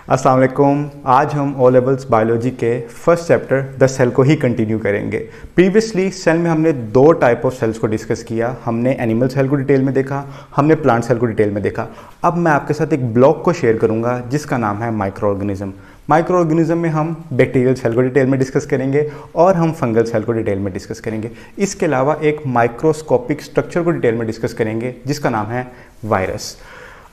अस्सलाम वालेकुम। आज हम ओ लेवल्स बायोलॉजी के फर्स्ट चैप्टर द सेल को ही कंटिन्यू करेंगे। प्रीवियसली सेल में हमने दो टाइप ऑफ सेल्स को डिस्कस किया। हमने एनिमल सेल को डिटेल में देखा, हमने प्लांट सेल को डिटेल में देखा। अब मैं आपके साथ एक ब्लॉक को शेयर करूंगा जिसका नाम है माइक्रो ऑर्गेनिज्म। माइक्रो ऑर्गेनिज्म में हम बैक्टीरियल सेल को डिटेल में डिस्कस करेंगे और हम फंगल सेल को डिटेल में डिस्कस करेंगे। इसके अलावा एक माइक्रोस्कोपिक स्ट्रक्चर को डिटेल में डिस्कस करेंगे जिसका नाम है वायरस।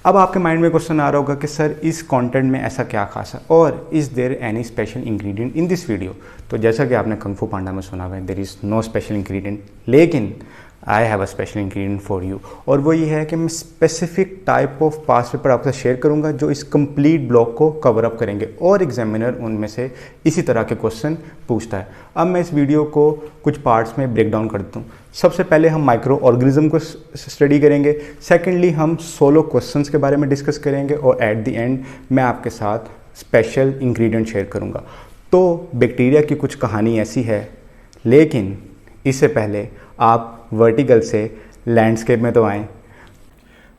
अब आपके माइंड में क्वेश्चन आ रहा होगा कि सर इस कंटेंट में ऐसा क्या खास है और is there any special ingredient in this video. तो जैसा कि आपने कंग फू पांडा में सुना हुआ है, there is no special ingredient, लेकिन I have a special ingredient for you. और वो ये है कि मैं specific type of past paper आपके साथ शेयर करूंगा जो इस कंप्लीट ब्लॉक को कवर अप करेंगे और एग्जामिनर उनमें से इसी तरह के क्वेश्चन पूछता है। अब मैं इस वीडियो को कुछ पार्ट्स में ब्रेक डाउन कर देता हूँ। सबसे पहले हम माइक्रो ऑर्गेनिज्म को स्टडी करेंगे, सेकेंडली हम सोलो क्वेश्चंस के बारे में डिस्कस करेंगे और एट द एंड मैं आपके साथ स्पेशल इंग्रेडिएंट शेयर करूँगा। तो बैक्टीरिया की कुछ कहानी ऐसी है, लेकिन इससे पहले आप वर्टिकल से लैंडस्केप में तो आएँ।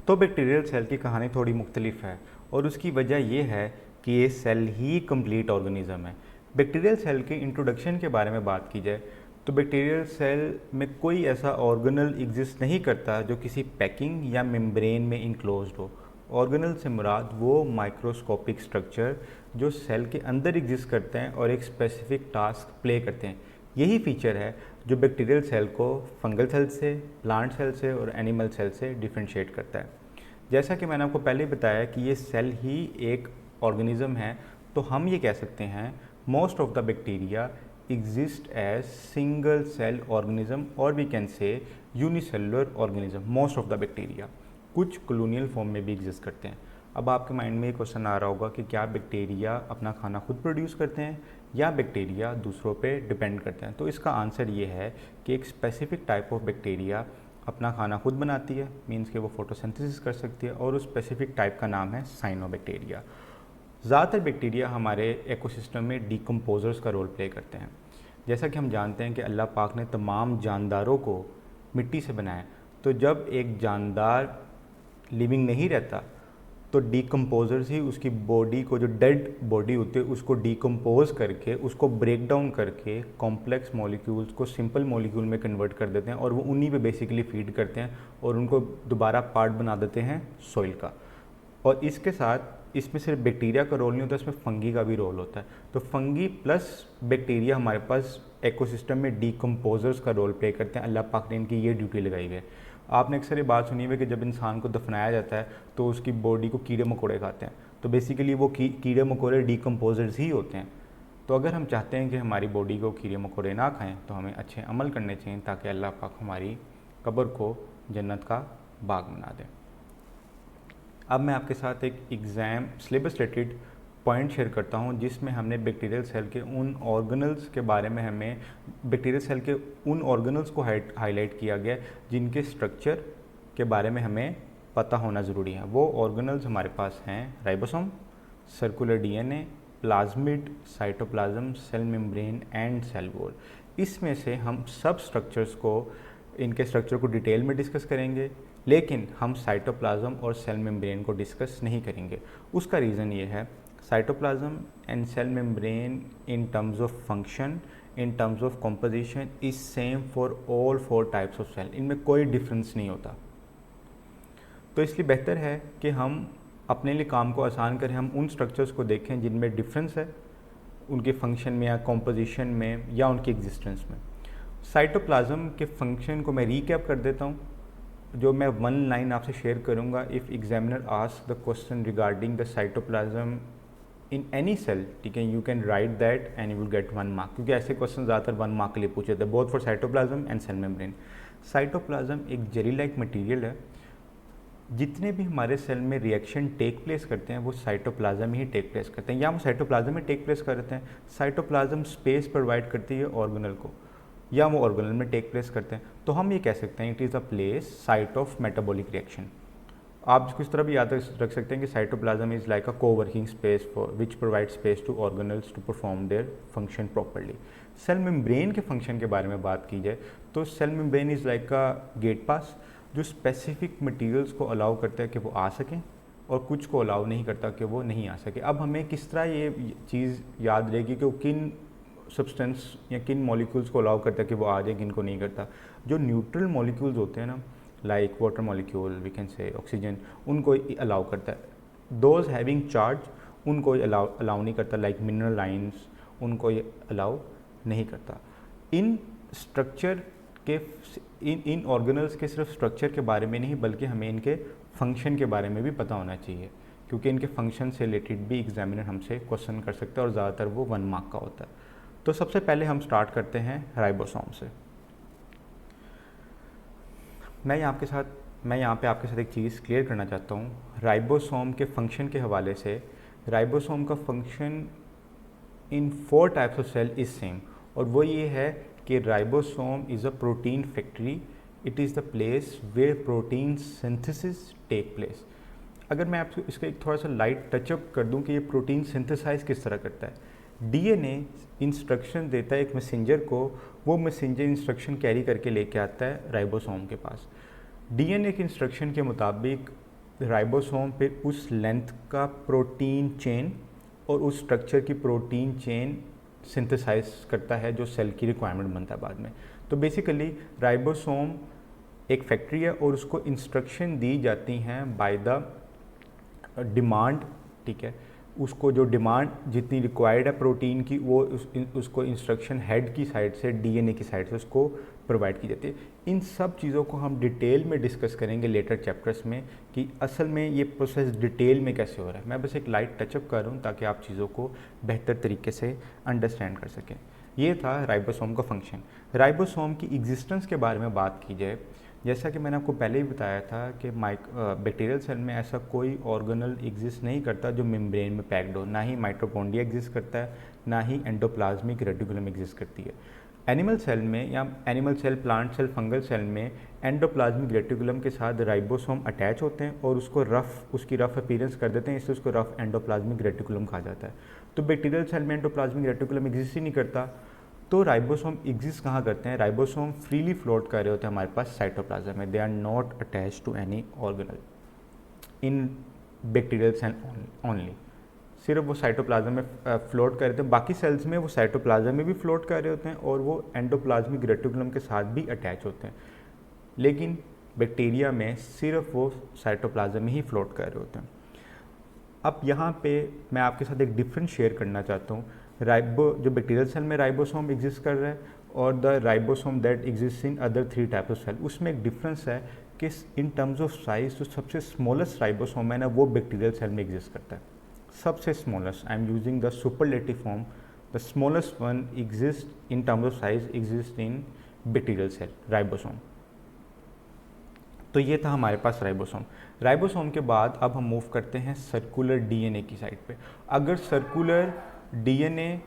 तो बैक्टीरियल सेल की कहानी थोड़ी मुख्तलिफ है और उसकी वजह यह है कि ये सेल ही कंप्लीट ऑर्गेनिज्म है। बैक्टीरियल सेल के इंट्रोडक्शन के बारे में बात की जाए तो बैक्टीरियल सेल में कोई ऐसा ऑर्गेनल एग्जिस्ट नहीं करता जो किसी पैकिंग या मेम्ब्रेन में इनक्लोज्ड हो। ऑर्गेनल से मुराद वो माइक्रोस्कोपिक स्ट्रक्चर जो सेल के अंदर एग्जिस्ट करते हैं और एक स्पेसिफिक टास्क प्ले करते हैं। यही फीचर है जो बैक्टीरियल सेल को फंगल सेल से, प्लांट सेल से और एनिमल सेल से डिफ्रेंशिएट करता है। जैसा कि मैंने आपको पहले ही बताया कि ये सेल ही एक ऑर्गेनिज्म है, तो हम ये कह सकते हैं most of the bacteria exist as single cell organism or we can say unicellular organism most of the bacteria। कुछ कॉलोनियल फॉर्म में भी एग्जिस्ट करते हैं। अब आपके माइंड में ये क्वेश्चन आ रहा होगा कि क्या बैक्टीरिया अपना खाना खुद प्रोड्यूस करते हैं या बैक्टीरिया दूसरों पे डिपेंड करते हैं। तो इसका आंसर ये है कि एक स्पेसिफिक टाइप ऑफ बैक्टीरिया अपना खाना खुद बनाती है, मीन्स कि वो फोटोसिंथेसिस कर सकती है और उस स्पेसिफिक टाइप का नाम है साइनोबैक्टीरिया। ज़्यादातर बैक्टीरिया हमारे इकोसिस्टम में डिकम्पोजर्स का रोल प्ले करते हैं। जैसा कि हम जानते हैं कि अल्लाह पाक ने तमाम जानदारों को मिट्टी से बनाया, तो जब एक जानदार लिविंग नहीं रहता तो डिकम्पोजर्स ही उसकी बॉडी को, जो डेड बॉडी होती है, उसको डिकम्पोज करके, उसको ब्रेक डाउन करके कॉम्प्लेक्स मॉलिक्यूल्स को सिंपल मॉलिक्यूल में कन्वर्ट कर देते हैं और वो उन्हीं पे बेसिकली फीड करते हैं और उनको दोबारा पार्ट बना देते हैं सॉइल का। और इसके साथ इसमें सिर्फ बैक्टीरिया का रोल नहीं होता, इसमें फंगी का भी रोल होता है। तो फंगी प्लस बैक्टीरिया हमारे पास इकोसिस्टम में डिकम्पोजर्स का रोल प्ले करते हैं। अल्लाह पाक ने इनकी ये ड्यूटी लगाई है। आपने अक्सर ये बात सुनी है कि जब इंसान को दफनाया जाता है तो उसकी बॉडी को कीड़े मकोड़े खाते हैं, तो बेसिकली वो कीड़े मकोड़े डिकम्पोजर्स ही होते हैं। तो अगर हम चाहते हैं कि हमारी बॉडी को कीड़े मकोड़े ना खाएँ तो हमें अच्छे अमल करने चाहिए ताकि अल्लाह पाक हमारी कब्र को जन्नत का बाग बना दें। अब मैं आपके साथ एक exam syllabus related point share करता हूं जिसमें हमने बैक्टीरियल सेल के उन ऑर्गेनल्स के बारे में, हमें बैक्टीरियल सेल के उन ऑर्गेनल्स को हाईलाइट किया गया जिनके स्ट्रक्चर के बारे में हमें पता होना ज़रूरी है। वो ऑर्गेनल्स हमारे पास हैं ribosome, circular DNA, plasmid, cytoplasm, cell membrane and cell wall. इसमें से हम सब स्ट्रक्चर्स को, इनके स्ट्रक्चर को डिटेल में डिस्कस करेंगे, लेकिन हम साइटोप्लाज्म और सेल मेम्ब्रेन को डिस्कस नहीं करेंगे। उसका रीज़न ये है, cytoplasm and cell membrane in terms of function, in terms of composition is same for all 4 types of cell. इनमें कोई डिफरेंस नहीं होता। तो इसलिए बेहतर है कि हम अपने लिए काम को आसान करें, हम उन स्ट्रक्चर्स को देखें जिनमें डिफरेंस है, उनके फंक्शन में या कॉम्पोजिशन में या उनकी एग्जिस्टेंस में। साइटोप्लाज्म के फंक्शन को मैं रीकैप कर देता हूँ, जो मैं 1 लाइन आपसे शेयर करूंगा। If examiner ask the question regarding the cytoplasm in any cell, ठीक है, you can write that and you will get 1 mark, क्योंकि ऐसे क्वेश्चन ज़्यादातर 1 मार्क के लिए पूछे थे, both for cytoplasm and cell membrane. Cytoplasm एक जेली लाइक मटीरियल है। जितने भी हमारे सेल में रिएक्शन टेक प्लेस करते हैं वो साइटोप्लाज्म ही टेक प्लेस करते हैं, या वो साइटोप्लाज्म में टेक प्लेस करते हैं। साइटोप्लाज्म स्पेस प्रोवाइड करती है ऑर्गेनल को, या वो ऑर्गेनल में टेक प्लेस करते हैं। तो हम ये कह सकते हैं it is a place site of metabolic reaction. आप इसको इस तरह भी याद रख सकते हैं कि cytoplasm is like a coworking space for which provide space to organelles to perform their function properly. Cell membrane के फंक्शन के बारे में बात की जाए तो cell membrane is like a gate pass जो स्पेसिफिक मटेरियल्स को अलाउ करता है कि वो आ सकें और कुछ को अलाउ नहीं करता कि वो नहीं आ सके। अब हमें किस तरह ये चीज़ याद रहेगी कि वो किन सब्सटेंस या किन मॉलिक्यूल्स को अलाउ करता है कि वो आ जाए, किन को नहीं करता। जो न्यूट्रल मॉलिक्यूल्स होते हैं ना, like water molecule we can say oxygen, उनको अलाउ करता है। दोज हैविंग चार्ज उनको अलाउ नहीं करता, लाइक मिनरल लाइन्स, उनको ये अलाउ नहीं करता। इन स्ट्रक्चर के इन ऑर्गेनल्स के सिर्फ स्ट्रक्चर के बारे में नहीं बल्कि हमें इनके फंक्शन के बारे में भी पता होना चाहिए, क्योंकि इनके फंक्शन से रिलेटेड भी एग्जामिनर हमसे क्वेश्चन कर सकता है और ज़्यादातर वो 1 मार्क का होता है। तो सबसे पहले हम स्टार्ट करते हैं राइबोसोम से। मैं यहाँ पे आपके साथ एक चीज़ क्लियर करना चाहता हूँ। राइबोसोम के फंक्शन के हवाले से राइबोसोम का function in 4 types of cell is same, और वो ये है कि ribosome is a protein factory. It is the place where protein synthesis take place. अगर मैं आपको इसका एक थोड़ा सा लाइट टचअप कर दूं कि ये प्रोटीन सिंथेसाइज किस तरह करता है। डीएनए इंस्ट्रक्शन देता है एक मैसेंजर को, वो मैसेंजर इंस्ट्रक्शन कैरी करके लेके आता है राइबोसोम के पास। डीएनए के इंस्ट्रक्शन के मुताबिक राइबोसोम पे उस लेंथ का प्रोटीन चेन और उस स्ट्रक्चर की प्रोटीन चेन सिंथेसाइज करता है जो सेल की रिक्वायरमेंट बनता है बाद में। तो बेसिकली राइबोसोम एक फैक्ट्री है और उसको इंस्ट्रक्शन दी जाती हैं बाय द डिमांड, ठीक है। उसको जो डिमांड जितनी रिक्वायर्ड है प्रोटीन की, वो उसको इंस्ट्रक्शन हेड की साइड से, डीएनए की साइड से उसको प्रोवाइड की जाती है। इन सब चीज़ों को हम डिटेल में डिस्कस करेंगे लेटर चैप्टर्स में कि असल में ये प्रोसेस डिटेल में कैसे हो रहा है। मैं बस एक लाइट टचअप कर रहा हूँ ताकि आप चीज़ों को बेहतर तरीके से अंडरस्टैंड कर सकें। ये था राइबोसोम का फंक्शन। राइबोसोम की एग्जिस्टेंस के बारे में बात की जाए, जैसा कि मैंने आपको पहले ही बताया था कि बैक्टीरियल सेल में ऐसा कोई ऑर्गेनल एग्जिस्ट नहीं करता जो मेम्ब्रेन में पैक्ड हो। ना ही माइटोकॉन्ड्रिया एग्जिस्ट करता है, ना ही एंडोप्लाज्मिक रेटिकुलम एग्जिस्ट करती है। एनिमल सेल में या animal cell, plant cell, fungal cell में एंडोप्लाज्मिक रेटिकुलम के साथ राइबोसोम अटैच होते हैं और उसकी रफ अपीयरेंस कर देते हैं, इसलिए उसको रफ एंडोप्लाज्मिक रेटिकुलम कहा जाता है। तो बैक्टीरियल सेल में एंडोप्लाज्मिक रेटिकुलम एग्जिस्ट ही नहीं करता, तो राइबोसोम एग्जिस्ट कहाँ करते हैं? राइबोसोम फ्रीली फ्लोट कर रहे होते हैं हमारे पास साइटोप्लाज्म में। They are not attach to any organelle in bacterial cell only. सिर्फ वो साइटोप्लाज्म में फ्लोट कर रहे थे, बाकी सेल्स में वो साइटोप्लाज्म में भी फ्लोट कर रहे होते हैं और वो एंडोप्लाज्मिक रेटिकुलम के साथ भी अटैच होते हैं। लेकिन बैक्टीरिया में सिर्फ वो साइटोप्लाज्म में ही फ्लोट कर रहे होते हैं। अब यहाँ पे मैं आपके साथ एक डिफरेंस शेयर करना चाहता हूँ। जो बैक्टीरियल सेल में राइबोसोम एग्जिस्ट कर रहा है और the ribosome that exist in other 3 types of cell, उसमें एक डिफरेंस है कि इन टर्म्स ऑफ साइज जो सबसे स्मॉलेस्ट राइबोसोम है ना, वो बैक्टीरियल सेल में एग्जिस्ट करता है। सबसे smallest, I am using the superlative form, the smallest one exist in terms of size exist in bacterial cell, ribosome. तो ये था हमारे पास राइबोसोम। राइबोसोम के बाद अब हम मूव करते हैं सर्कुलर डीएनए की साइड पे। अगर सर्कुलर डीएनए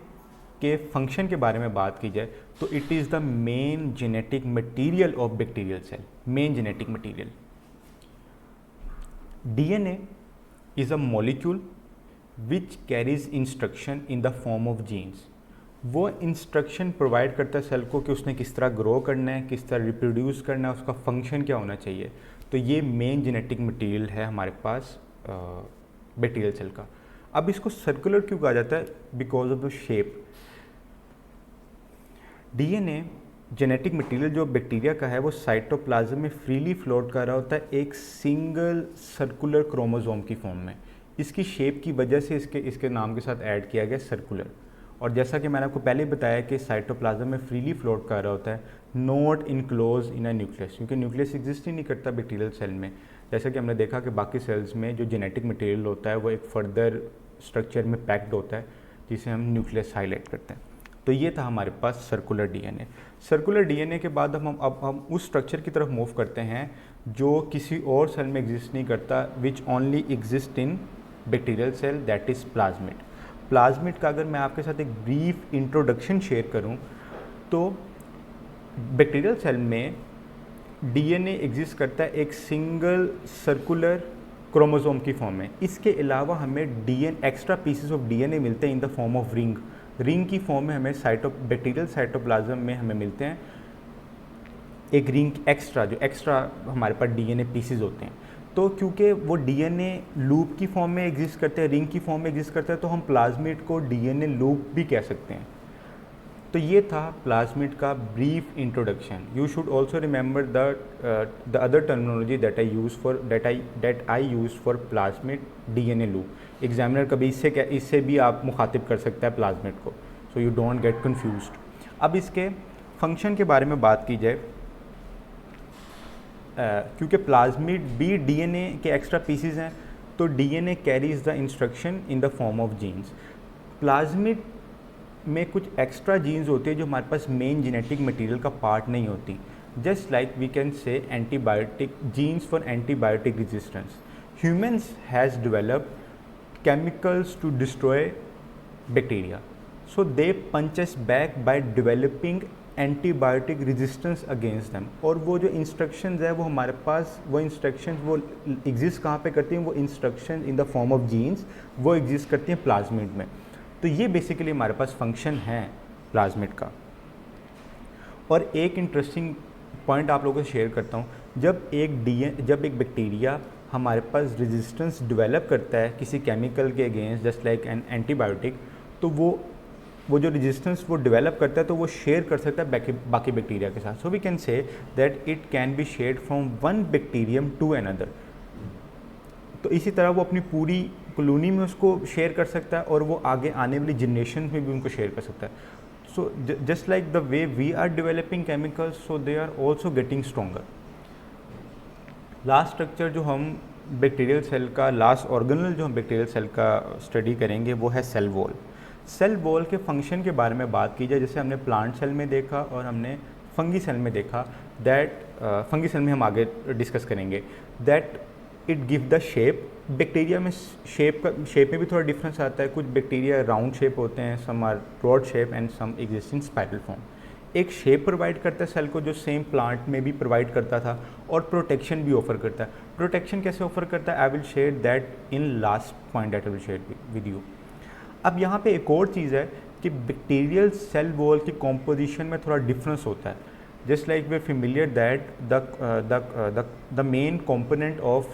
के फंक्शन के बारे में बात की जाए तो it is the main genetic material of bacterial cell. Main genetic material. DNA is a molecule which carries instruction in the form of genes. वो इंस्ट्रक्शन प्रोवाइड करता है सेल को कि उसने किस तरह ग्रो करना है, किस तरह रिप्रोड्यूस करना है, उसका फंक्शन क्या होना चाहिए। तो ये मेन जेनेटिक मटेरियल है हमारे पास बैक्टीरियल सेल का। अब इसको सर्कुलर क्यों कहा जाता है? Because of the shape. DNA genetic material जो बैक्टीरिया का है वो साइटोप्लाज्म में फ्रीली फ्लोट कर रहा होता है एक सिंगल सर्कुलर क्रोमोसोम की फॉर्म में। इसकी शेप की वजह से इसके नाम के साथ ऐड किया गया सर्कुलर। और जैसा कि मैंने आपको पहले बताया कि साइटोप्लाज्म में फ्रीली फ्लोट कर रहा होता है, not enclose in a nucleus, क्योंकि न्यूक्लियस एग्जिस्ट ही नहीं करता बैक्टीरियल सेल में। जैसा कि हमने देखा कि बाकी सेल्स में जो जेनेटिक मटेरियल होता है वो एक फर्दर स्ट्रक्चर में पैक्ड होता है जिसे हम न्यूक्लियस हाईलाइट करते हैं। तो ये था हमारे पास सर्कुलर डीएनए। सर्कुलर डीएनए के बाद हम उस स्ट्रक्चर की तरफ मूव करते हैं जो किसी और सेल में एग्जिस्ट नहीं करता, which only exist in bacterial cell, that is plasmid. Plasmid का अगर मैं आपके साथ एक ब्रीफ इंट्रोडक्शन शेयर करूं तो बैक्टीरियल सेल में डीएनए एग्जिस्ट करता है एक सिंगल सर्कुलर क्रोमोसोम की फॉर्म में। इसके अलावा हमें एक्स्ट्रा पीसेस ऑफ डीएनए मिलते हैं इन द फॉर्म ऑफ रिंग की फॉर्म में। हमें बैक्टीरियल साइटोप्लाज्म में हमें मिलते हैं एक रिंग एक्स्ट्रा, जो एक्स्ट्रा हमारे पास डीएनए पीसेस होते हैं। तो क्योंकि वो डीएनए लूप की फॉर्म में एग्जिस्ट करते हैं, रिंग की फॉर्म में एग्जिस्ट करते हैं, तो हम प्लाज्मिड को डीएनए लूप भी कह सकते हैं। तो ये था प्लाज्मिड का brief introduction. You should also remember the other terminology that I use for plasmid DNA loop. Examiner कभी इससे भी आप मुखातिब कर सकता है प्लाज्मिड को, so you don't get confused. अब इसके फंक्शन के बारे में बात की जाए, क्योंकि प्लाज्मिड भी डीएनए के एक्स्ट्रा पीसीज हैं, तो DNA carries the instruction in the form of genes. Plasmid में कुछ एक्स्ट्रा जीन्स होते हैं जो हमारे पास मेन जेनेटिक मटेरियल का पार्ट नहीं होती। Just like we can say antibiotic genes for antibiotic resistance. Humans has developed chemicals to destroy bacteria, so they punch us back by developing antibiotic resistance against them. और वो जो instructions है वो हमारे पास, वो इंस्ट्रक्शंस वो एग्जिस्ट कहाँ पे करती हैं, वो instruction in the form of genes वो एग्जिस्ट करती हैं प्लाज्मिड में। तो ये बेसिकली हमारे पास फंक्शन है प्लाज्मिड का। और एक इंटरेस्टिंग पॉइंट आप लोगों से शेयर करता हूँ, जब एक बैक्टीरिया हमारे पास रेजिस्टेंस डेवलप करता है किसी केमिकल के against, just like an antibiotic, तो वो जो रेजिस्टेंस वो डेवलप करता है तो वो शेयर कर सकता है बाकी बैक्टीरिया के साथ। So we can say that it can be shared from one bacterium to another. तो इसी तरह वो अपनी पूरी कॉलोनी में उसको शेयर कर सकता है और वो आगे आने वाली जनरेशन में भी उनको शेयर कर सकता है। So just like the way we are developing chemicals, so they are also getting stronger. Last structure जो हम बैक्टीरियल सेल का, लास्ट ऑर्गेनल जो हम बैक्टीरियल सेल का स्टडी करेंगे वो है सेल वॉल। सेल वॉल के फंक्शन के बारे में बात की जाए, जैसे हमने प्लांट सेल में देखा और हमने फंगी सेल में देखा, दैट फंगी सेल में हम आगे डिस्कस करेंगे, that it give the shape. Bacteria में शेप में भी थोड़ा डिफरेंस आता है। कुछ बैक्टीरिया राउंड शेप होते हैं, some are broad shape and some exist in spiral form. एक शेप प्रोवाइड करता है सेल को जो सेम प्लांट में भी प्रोवाइड करता था, और प्रोटेक्शन भी ऑफर करता है। प्रोटेक्शन कैसे ऑफर करता है, आई will share that in last point that I will share with you. अब यहाँ पे एक और चीज़ है कि बैक्टीरियल सेल वॉल की कॉम्पोजिशन में थोड़ा डिफरेंस होता है। Just like we're familiar that the main component of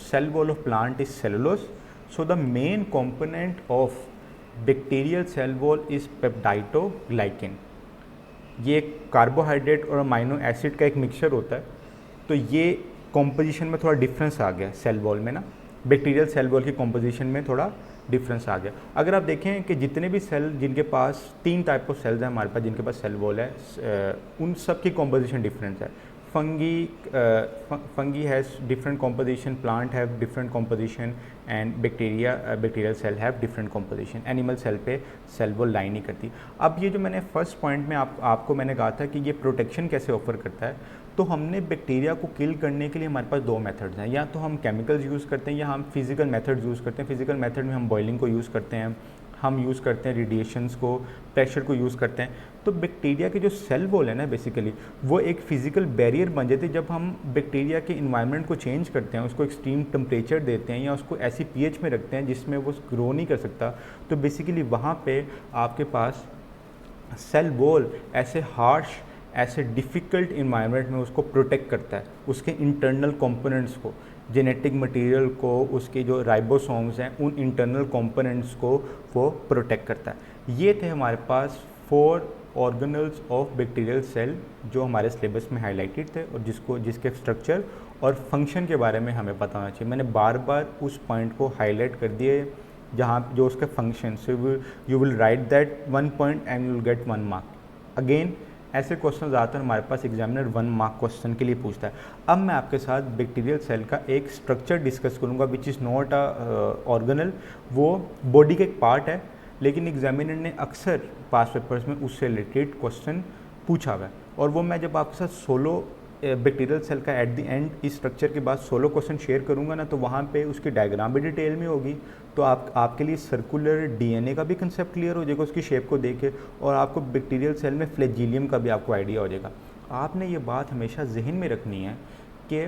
cell wall of plant is cellulose, so the main component of bacterial cell wall is peptidoglycan। ये कार्बोहाइड्रेट और amino acid का एक mixture होता है। तो ये कॉम्पोजिशन में थोड़ा डिफरेंस आ गया सेल वॉल में ना, बैक्टीरियल सेल वॉल की कॉम्पोजिशन में थोड़ा डिफरेंस आ गया। अगर आप देखें कि जितने भी सेल जिनके पास 3 टाइप ऑफ सेल्स हैं हमारे पास जिनके पास सेल वॉल है, उन सब की कॉम्पोजिशन डिफरेंट है। Fungi has different composition, plant have different composition and bacterial cell have different composition. Animal cell पे सेल वॉल लाइन नहीं करती। अब ये जो मैंने फर्स्ट पॉइंट में आपको मैंने कहा था कि ये प्रोटेक्शन कैसे ऑफर करता है, तो हमने बैक्टीरिया को किल करने के लिए हमारे पास 2 मेथड्स हैं। या तो हम केमिकल्स यूज़ करते हैं या हम फिजिकल मेथड्स यूज़ करते हैं। फिजिकल मेथड में हम बॉइलिंग को यूज़ करते हैं, हम यूज़ करते हैं रेडिएशंस को, प्रेशर को यूज़ करते हैं। तो बैक्टीरिया के जो सेल वॉल है ना, बेसिकली वो एक फिजिकल बैरियर बन जाती है जब हम बैक्टीरिया के इन्वायरमेंट को चेंज करते हैं, उसको एक्सट्रीम टेम्परेचर देते हैं या उसको ऐसी पीएच में रखते हैं जिसमें वो ग्रो नहीं कर सकता। तो बेसिकली वहाँ पे आपके पास सेल वॉल ऐसे हार्श, ऐसे डिफ़िकल्ट इन्वायरमेंट में उसको प्रोटेक्ट करता है, उसके इंटरनल कंपोनेंट्स को, जेनेटिक मटेरियल को, उसके जो राइबोसोम्स हैं उन इंटरनल कंपोनेंट्स को वो प्रोटेक्ट करता है। ये थे हमारे पास 4 ऑर्गेनल्स ऑफ बैक्टीरियल सेल जो हमारे सिलेबस में हाईलाइटेड थे और जिसके स्ट्रक्चर और फंक्शन के बारे में हमें पता होना चाहिए। मैंने बार बार उस पॉइंट को हाईलाइट कर दिए जहाँ जो उसके function, so you will right that 1 point and you will get 1 mark. Again ऐसे क्वेश्चन ज़्यादातर हमारे पास एग्जामिनर 1 मार्क क्वेश्चन के लिए पूछता है। अब मैं आपके साथ बैक्टीरियल सेल का एक स्ट्रक्चर डिस्कस करूंगा which is not a organelle. वो बॉडी का एक पार्ट है, लेकिन एग्जामिनर ने अक्सर पास पेपर्स में उससे रिलेटेड क्वेश्चन पूछा हुआ है। और वो मैं जब आपके साथ सोलो बैक्टीरियल सेल का एट द एंड इस स्ट्रक्चर के बाद सोलो क्वेश्चन शेयर करूंगा ना, तो वहाँ पे उसकी डायग्राम भी डिटेल में होगी। तो आपके लिए सर्कुलर डीएनए का भी कंसेप्ट क्लियर हो जाएगा उसकी शेप को देख के, और आपको बैक्टीरियल सेल में फ्लैजिलियम का भी आपको आइडिया हो जाएगा। आपने ये बात हमेशा जहन में रखनी है कि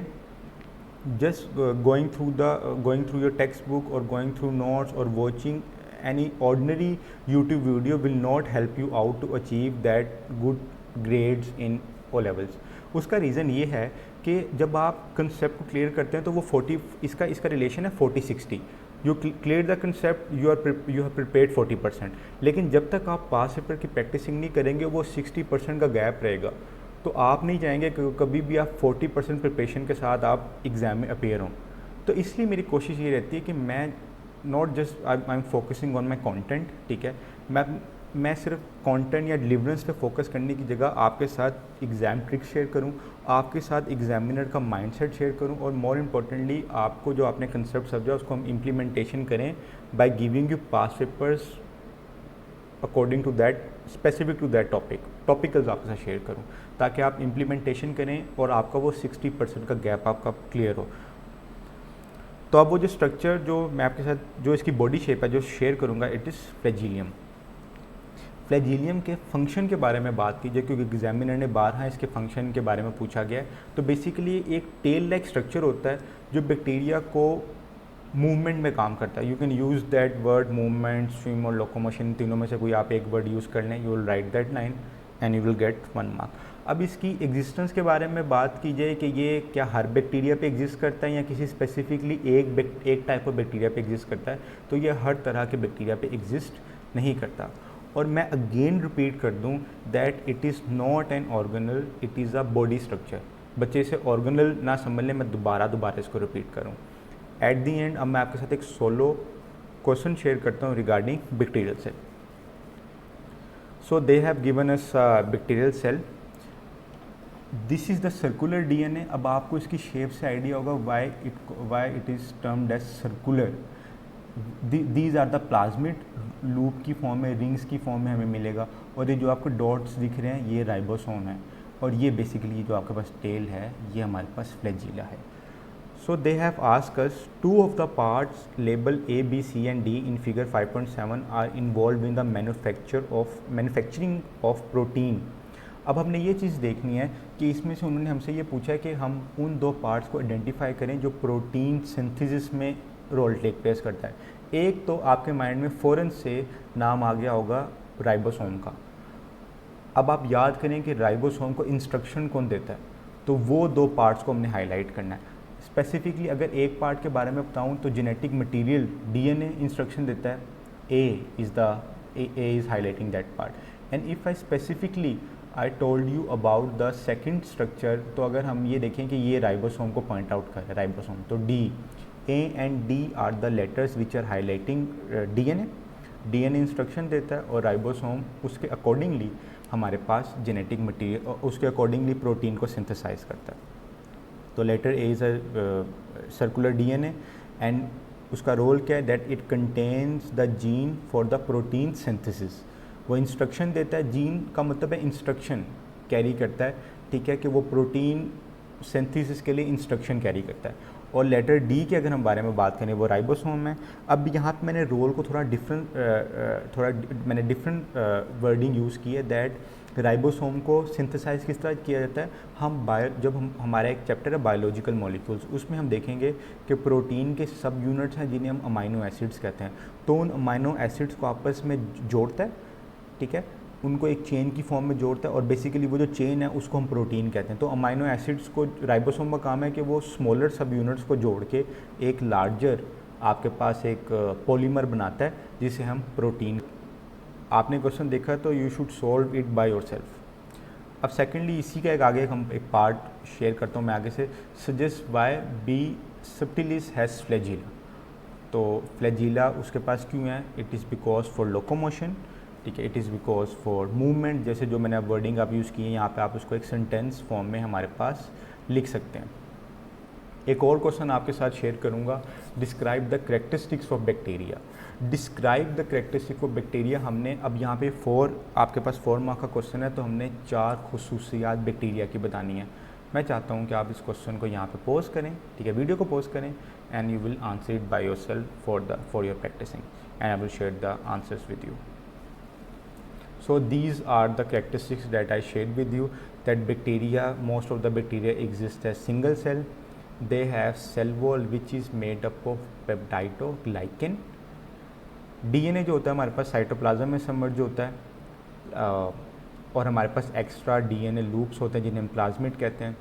just going through your text book और गोइंग थ्रू नोट्स और watching any ordinary YouTube video will not help you out to achieve that good grades in O levels. उसका रीज़न ये है कि जब आप कंसेप्ट को क्लियर करते हैं तो वो 40, इसका रिलेशन है 40-60। You clear the concept, you have prepared 40%, लेकिन जब तक आप पास पेपर की प्रैक्टिसिंग नहीं करेंगे वो 60% का गैप रहेगा। तो आप नहीं चाहेंगे कि कभी भी आप 40% प्रिपरेशन के साथ आप एग्ज़ाम में अपेयर हों। तो इसलिए मेरी कोशिश ये रहती है कि मैं not just I am focusing on my content, ठीक है, मैं सिर्फ कंटेंट या डिलीवरेंस पे फोकस करने की जगह आपके साथ एग्ज़ाम ट्रिक्स शेयर करूं, आपके साथ एग्जामिनर का माइंडसेट शेयर करूं, और मोर इम्पोर्टेंटली आपको जो आपने कंसेप्ट समझा उसको हम इम्प्लीमेंटेशन करें by giving you pass papers according to that, specific to that topicals आपके साथ शेयर करूं, ताकि आप इम्प्लीमेंटेशन करें और आपका वो 60% का गैप आपका क्लियर हो। तो अब वो जो स्ट्रक्चर जो मैं आपके साथ, जो इसकी बॉडी शेप है जो शेयर करूँगा, इट इज़ फ्लैजिलियम। फ्लैजिलियम के फंक्शन के बारे में बात कीजिए, क्योंकि एग्जामिनर ने 12 इसके फंक्शन के बारे में पूछा गया है। तो बेसिकली एक टेल लाइक स्ट्रक्चर होता है जो बैक्टीरिया को मूवमेंट में काम करता है। You can use that word, movement, swim और लोकोमोशन, तीनों में से कोई आप एक वर्ड यूज़ कर लें, you will right that line and you will get 1 mark. अब इसकी एग्जिस्टेंस के बारे में बात की जाए कि ये क्या हर बैक्टीरिया पे एग्जिस्ट करता है या किसी स्पेसिफिकली एक टाइप ऑफ बैक्टीरिया पे एग्जिस्ट करता है, तो ये हर तरह के बैक्टीरिया पे एग्जिस्ट नहीं करता। और मैं अगेन रिपीट कर दूं that it is not an organelle, it is a body structure. बच्चे से ऑर्गेनल ना समझ लें, मैं दोबारा इसको रिपीट करूं। एट दी एंड अब मैं आपके साथ एक सोलो क्वेश्चन शेयर करता हूं regarding bacterial cell. So they have given us bacterial cell, this is the circular DNA. अब आपको इसकी शेप से आइडिया होगा why it is termed as circular. These are the plasmid, loop की फॉर्म में, रिंग्स की फॉर्म में हमें मिलेगा, और ये जो आपको डॉट्स दिख रहे हैं ये राइबोसोम है, और ये बेसिकली जो आपके पास टेल है ये हमारे पास फ्लैजिला है। So they have asked us 2 of the parts label A, B, C and D in figure 5.7 are involved in the manufacturing of protein। अब हमने ये चीज़ देखनी है कि इसमें से उन्होंने हमसे ये पूछा है कि हम उन 2 पार्ट्स को आइडेंटिफाई करें जो प्रोटीन सिंथेसिस में रोल टेक प्लेस करता है। एक तो आपके माइंड में फ़ौरन से नाम आ गया होगा राइबोसोम का। अब आप याद करें कि राइबोसोम को इंस्ट्रक्शन कौन देता है, तो वो 2 पार्ट्स को हमने हाईलाइट करना है। स्पेसिफिकली अगर एक पार्ट के बारे में बताऊं तो जेनेटिक मटेरियल डीएनए इंस्ट्रक्शन देता है, A is highlighting that part. And if I specifically I told you about the second structure, तो अगर हम ये देखें कि ये राइबोसोम को पॉइंट आउट कर रहा है, राइबोसोम, तो D, A and D are the letters which are highlighting DNA instruction देता है, और राइबोसोम उसके अकॉर्डिंगली हमारे पास जेनेटिक मटेरियल, उसके अकॉर्डिंगली प्रोटीन को सिंथेसाइज करता है। तो letter A is a circular DNA, and उसका रोल क्या है, that it contains the gene for the protein synthesis. वो इंस्ट्रक्शन देता है, जीन का मतलब है इंस्ट्रक्शन कैरी करता है, ठीक है, कि वो प्रोटीन सिंथेसिस के लिए इंस्ट्रक्शन कैरी करता है। और लेटर डी के अगर हम बारे में बात करें वो राइबोसोम है। अब यहाँ पे मैंने रोल को थोड़ा डिफरेंट वर्डिंग यूज़ की है, दैट राइबोसोम को सिंथेसाइज किस तरह किया जाता है। जब हमारा एक चैप्टर है बायोलॉजिकल मॉलिक्यूल्स, उसमें हम देखेंगे कि प्रोटीन के सब यूनिट्स हैं जिन्हें हम अमाइनो एसिड्स कहते हैं, तो उन अमाइनो एसिड्स को आपस में जोड़ता है, ठीक है, उनको एक चेन की फॉर्म में जोड़ता है, और बेसिकली वो जो चेन है उसको हम प्रोटीन कहते हैं। तो अमाइनो एसिड्स को राइबोसोम का काम है कि वो स्मॉलर सब यूनिट्स को जोड़ के एक लार्जर आपके पास एक पॉलीमर बनाता है जिसे हम प्रोटीन। आपने क्वेश्चन देखा तो you should solve it by yourself. अब सेकेंडली इसी का एक आगे हम एक पार्ट शेयर करता हूँ मैं आगे से, suggest why B subtilis has flagella. तो फ्लैजिला उसके पास क्यों है, it is because for locomotion, ठीक है, it is because for movement, जैसे जो मैंने वर्डिंग आप यूज़ की है यहाँ पे, आप उसको एक सेंटेंस फॉर्म में हमारे पास लिख सकते हैं। एक और क्वेश्चन आपके साथ शेयर करूँगा, describe the characteristics of bacteria. Describe the characteristic of bacteria, हमने अब यहाँ पे आपके पास 4 मार्क का क्वेश्चन है, तो हमने 4 खुसूसियात बैक्टीरिया की बतानी है। मैं चाहता हूँ कि आप इस क्वेश्चन को यहाँ पे पोस्ट करें, ठीक है, वीडियो को पोस्ट करें, and you will answer it by yourself for your practicing, and I will share the answers with you. So these are the characteristics that I shared with you, that bacteria, most of the bacteria exist as single cell. They have cell wall which is made up of peptidoglycan. DNA जो होता है हमारे पास cytoplasm में submerge होता है, और हमारे पास एक्स्ट्रा डीएनए लूप्स होते हैं जिन्हें हम प्लाज्मिड कहते हैं।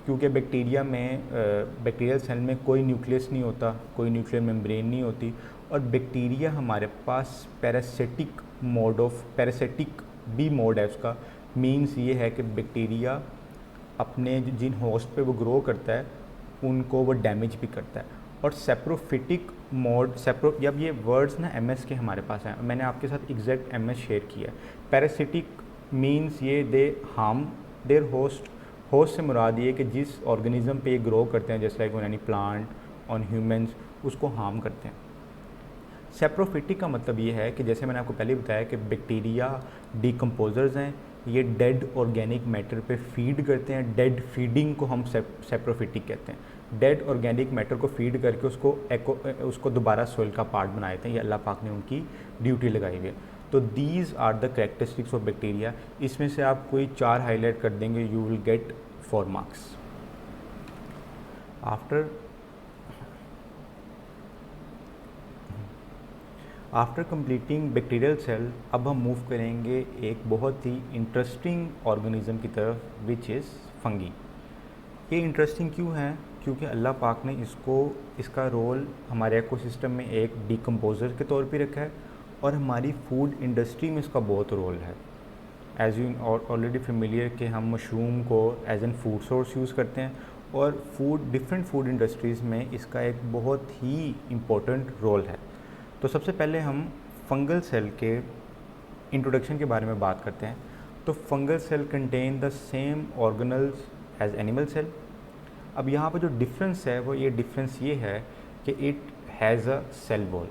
क्योंकि बैक्टीरिया में बैक्टीरियल सेल में कोई न्यूक्लियस नहीं होता, कोई न्यूक्लियर मेम्ब्रेन नहीं होती, और बैक्टीरिया हमारे पास पैरासिटिक भी मोड है उसका। मीन्स ये है कि बैक्टीरिया अपने जिन होस्ट पे वो ग्रो करता है उनको वो डैमेज भी करता है। और सेप्रोफिटिक मोड, जब ये वर्ड्स ना एमएस के हमारे पास हैं, मैंने आपके साथ एग्जैक्ट एमएस शेयर किया है। पैरासिटिक मीन्स ये दे हार्म देयर होस्ट से मुराद ये कि जिस ऑर्गेनिज्म पे ये ग्रो करते हैं, जैसे like on any plant, on humans, उसको हार्म करते हैं। सेप्रोफिटिक का मतलब ये है कि जैसे मैंने आपको पहले बताया कि बैक्टीरिया डिकम्पोजर्स हैं, ये डेड ऑर्गेनिक मैटर पे फीड करते हैं। डेड फीडिंग को हम सेप्रोफिटिक कहते हैं। डेड ऑर्गेनिक मैटर को फीड करके उसको दोबारा सोइल का पार्ट बना देते हैं। ये अल्लाह पाक ने उनकी ड्यूटी लगाई हुई है। तो these are the characteristics of bacteria. इसमें से आप कोई 4 हाईलाइट कर देंगे, you will get 4 marks. After completing bacterial cell, अब हम मूव करेंगे एक बहुत ही इंटरेस्टिंग ऑर्गेनिज्म की तरफ, विच इज़ फंगी। ये इंटरेस्टिंग क्यों है? क्योंकि अल्लाह पाक ने इसका रोल हमारे इकोसिस्टम में एक डिकम्पोज़र के तौर पे रखा है, और हमारी फूड इंडस्ट्री में इसका बहुत रोल है। एज यू ऑलरेडी फेमिलियर कि हम मशरूम को as an food source use करते हैं, और डिफरेंट फूड इंडस्ट्रीज़ में इसका एक बहुत ही इम्पोर्टेंट रोल है। तो सबसे पहले हम फंगल सेल के इंट्रोडक्शन के बारे में बात करते हैं। तो fungal cell contain the same organelles as animal cell. अब यहाँ पर जो डिफरेंस है वो ये है कि it has a cell wall.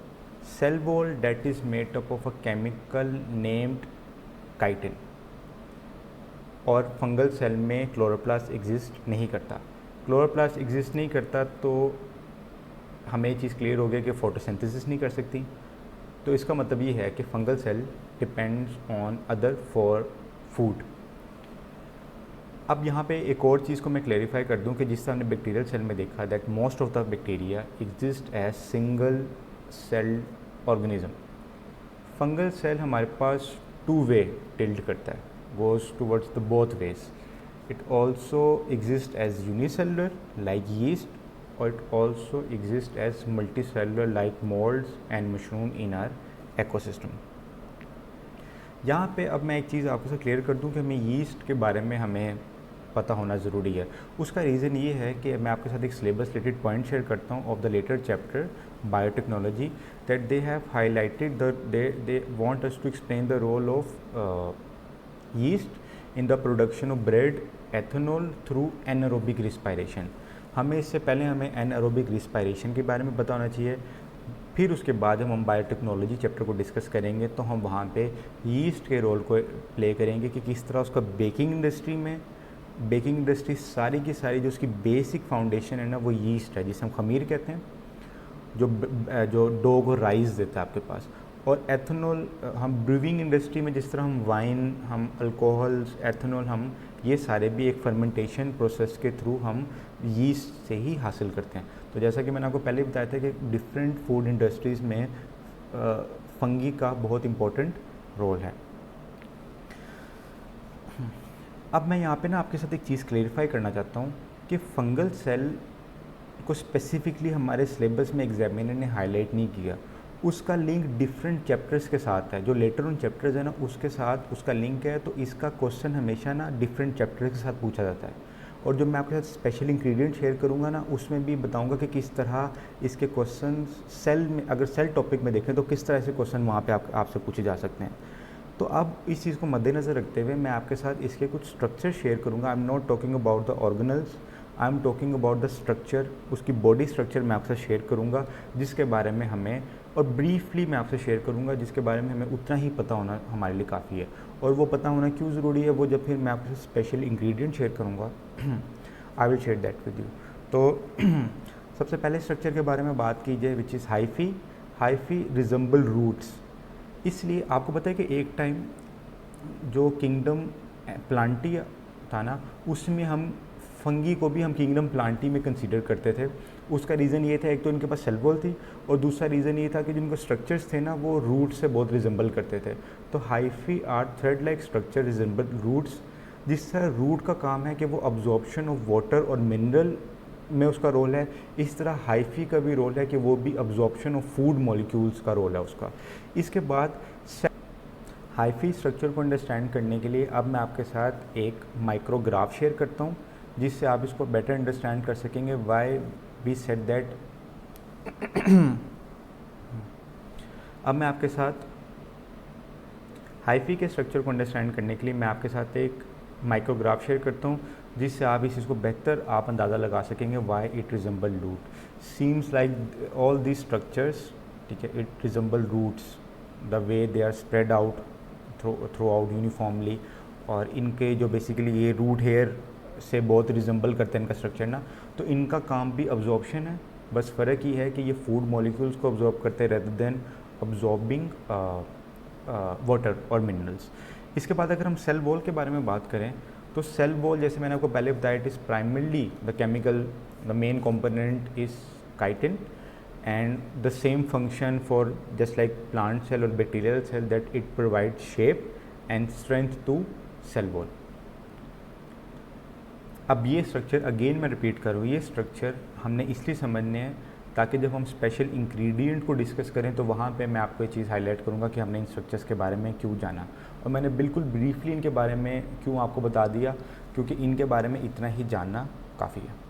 Cell wall that is made up of a chemical named chitin. और फंगल सेल में क्लोरोप्लास्ट एग्जिस्ट नहीं करता। क्लोरोप्लास्ट एग्जिस्ट नहीं करता तो हमें ये चीज़ क्लियर हो गया कि फोटोसिंथेसिस नहीं कर सकती। तो इसका मतलब ये है कि fungal cell depends on other for food. अब यहाँ पे एक और चीज़ को मैं क्लेरिफाई कर दूँ कि जिस तरह हमने बैक्टीरियल सेल में देखा that most of the bacteria exist as single cell organism. Fungal cell हमारे पास 2 वे टिल्ट करता है, goes towards the both ways. It also exist as unicellular like yeast, or it also exists as multicellular like molds and mushroom in our ecosystem। यहाँ पे अब मैं एक चीज़ आपको से क्लियर कर दूँ कि हमें यीस्ट के बारे में हमें पता होना ज़रूरी है। उसका रीज़न ये है कि मैं आपके साथ एक सिलेबस रिलेटेड पॉइंट शेयर करता हूँ of the letter chapter biotechnology, that they have highlighted they want us to explain the role of yeast in the production of bread ethanol through anaerobic respiration. हमें anaerobic respiration के बारे में पता होना चाहिए। फिर उसके बाद हम बायोटेक्नोलॉजी चैप्टर को डिस्कस करेंगे, तो हम वहाँ पे यीस्ट के रोल को प्ले करेंगे कि किस तरह उसका बेकिंग इंडस्ट्री सारी की सारी जो उसकी बेसिक फाउंडेशन है ना, वो यीस्ट है, जिसे हम खमीर कहते हैं, जो डो को राइस देता है आपके पास। और एथेनॉल हम ब्रूइंग इंडस्ट्री में जिस तरह हम वाइन, हम अल्कोहल्स, एथेनॉल, हम ये सारे भी एक फर्मेंटेशन प्रोसेस के थ्रू हम यीस्ट से ही हासिल करते हैं। तो जैसा कि मैंने आपको पहले बताया था कि डिफरेंट फूड इंडस्ट्रीज़ में फंगी का बहुत इम्पोर्टेंट रोल है। अब मैं यहाँ पे ना आपके साथ एक चीज़ क्लेरिफाई करना चाहता हूँ कि फंगल सेल को स्पेसिफिकली हमारे सिलेबस में एग्जामिनर ने हाईलाइट नहीं किया। उसका लिंक डिफरेंट चैप्टर्स के साथ है, जो लेटर उन चैप्टर्स है ना उसके साथ उसका लिंक है। तो इसका क्वेश्चन हमेशा ना डिफरेंट चैप्टर्स के साथ पूछा जाता है। और जो मैं आपके साथ स्पेशल इंग्रेडिएंट शेयर करूँगा ना, उसमें भी बताऊँगा कि किस तरह इसके क्वेश्चन सेल में, अगर सेल टॉपिक में देखें तो किस तरह से क्वेश्चन वहाँ पे आपसे पूछे जा सकते हैं। तो अब इस चीज़ को मद्देनज़र रखते हुए मैं आपके साथ इसके कुछ स्ट्रक्चर शेयर करूँगा। I am not talking about the organelles, I am talking about the structure. उसकी बॉडी स्ट्रक्चर मैं आपसे शेयर करूँगा जिसके बारे में हमें, और ब्रीफली मैं आपसे शेयर करूँगा जिसके बारे में हमें उतना ही पता होना हमारे लिए काफ़ी है। और वो पता होना क्यों ज़रूरी है, वो जब फिर मैं आपके साथ स्पेशल इंग्रेडिएंट शेयर करूँगा, आई will share that with you. तो सबसे पहले स्ट्रक्चर के बारे में बात की जाए, which is hyphae resemble roots. इसलिए आपको पता है कि एक टाइम जो किंगडम प्लांटी था ना, उसमें हम फंगी को भी हम किंगडम प्लांटी में कंसीडर करते थे। उसका रीज़न ये था, एक तो इनके पास सेल वॉल थी और दूसरा रीज़न ये था कि जिनके स्ट्रक्चर्स थे ना वो रूट से बहुत रिजेंबल करते थे। तो hyphae are thread like structure resemble roots, जिस तरह रूट का काम है कि वो अब्जॉर्प्शन ऑफ वाटर और मिनरल में उसका रोल है, इस तरह हाइफी का भी रोल है कि वो भी अब्जॉर्प्शन ऑफ फूड मॉलिक्यूल्स का रोल है उसका। इसके बाद हाइफी स्ट्रक्चर को अंडरस्टैंड करने के लिए अब मैं आपके साथ एक माइक्रोग्राफ शेयर करता हूँ जिससे आप इसको बेटर अंडरस्टैंड कर सकेंगे व्हाई वी सेड दैट। अब मैं आपके साथ हाइफी के स्ट्रक्चर को अंडरस्टैंड करने के लिए मैं आपके साथ एक माइक्रोग्राफ शेयर करता हूँ जिससे आप इस चीज़ को बेहतर आप अंदाज़ा लगा सकेंगे why it resemble root. Seems like all the structures, ठीक है, it resemble roots the way they are spread out throughout uniformly, और इनके जो बेसिकली ये रूट हेयर से बहुत रिजेंबल करते हैं इनका स्ट्रक्चर ना, तो इनका काम भी अब्जॉर्प्शन है, बस फ़र्क ये है कि ये फूड मॉलिक्यूल्स को अब्जॉर्ब करते हैं रेदर देन अब्जॉर्बिंग वाटर और मिनरल्स। इसके बाद अगर हम सेल वॉल के बारे में बात करें तो सेल वॉल जैसे मैंने आपको पहले बताया, it is primarily the chemical, the main component is chitin and the same function for just like plant cell or bacterial cell that it provides shape and strength to cell wall। अब ये structure again मैं repeat करूँ, ये structure हमने इसलिए समझने हैं ताकि जब हम स्पेशल इंग्रेडिएंट को डिस्कस करें तो वहाँ पे मैं आपको ये चीज़ हाईलाइट करूँगा कि हमने इन स्ट्रक्चर्स के बारे में क्यों जाना, और मैंने बिल्कुल ब्रीफली इनके बारे में क्यों आपको बता दिया, क्योंकि इनके बारे में इतना ही जानना काफ़ी है।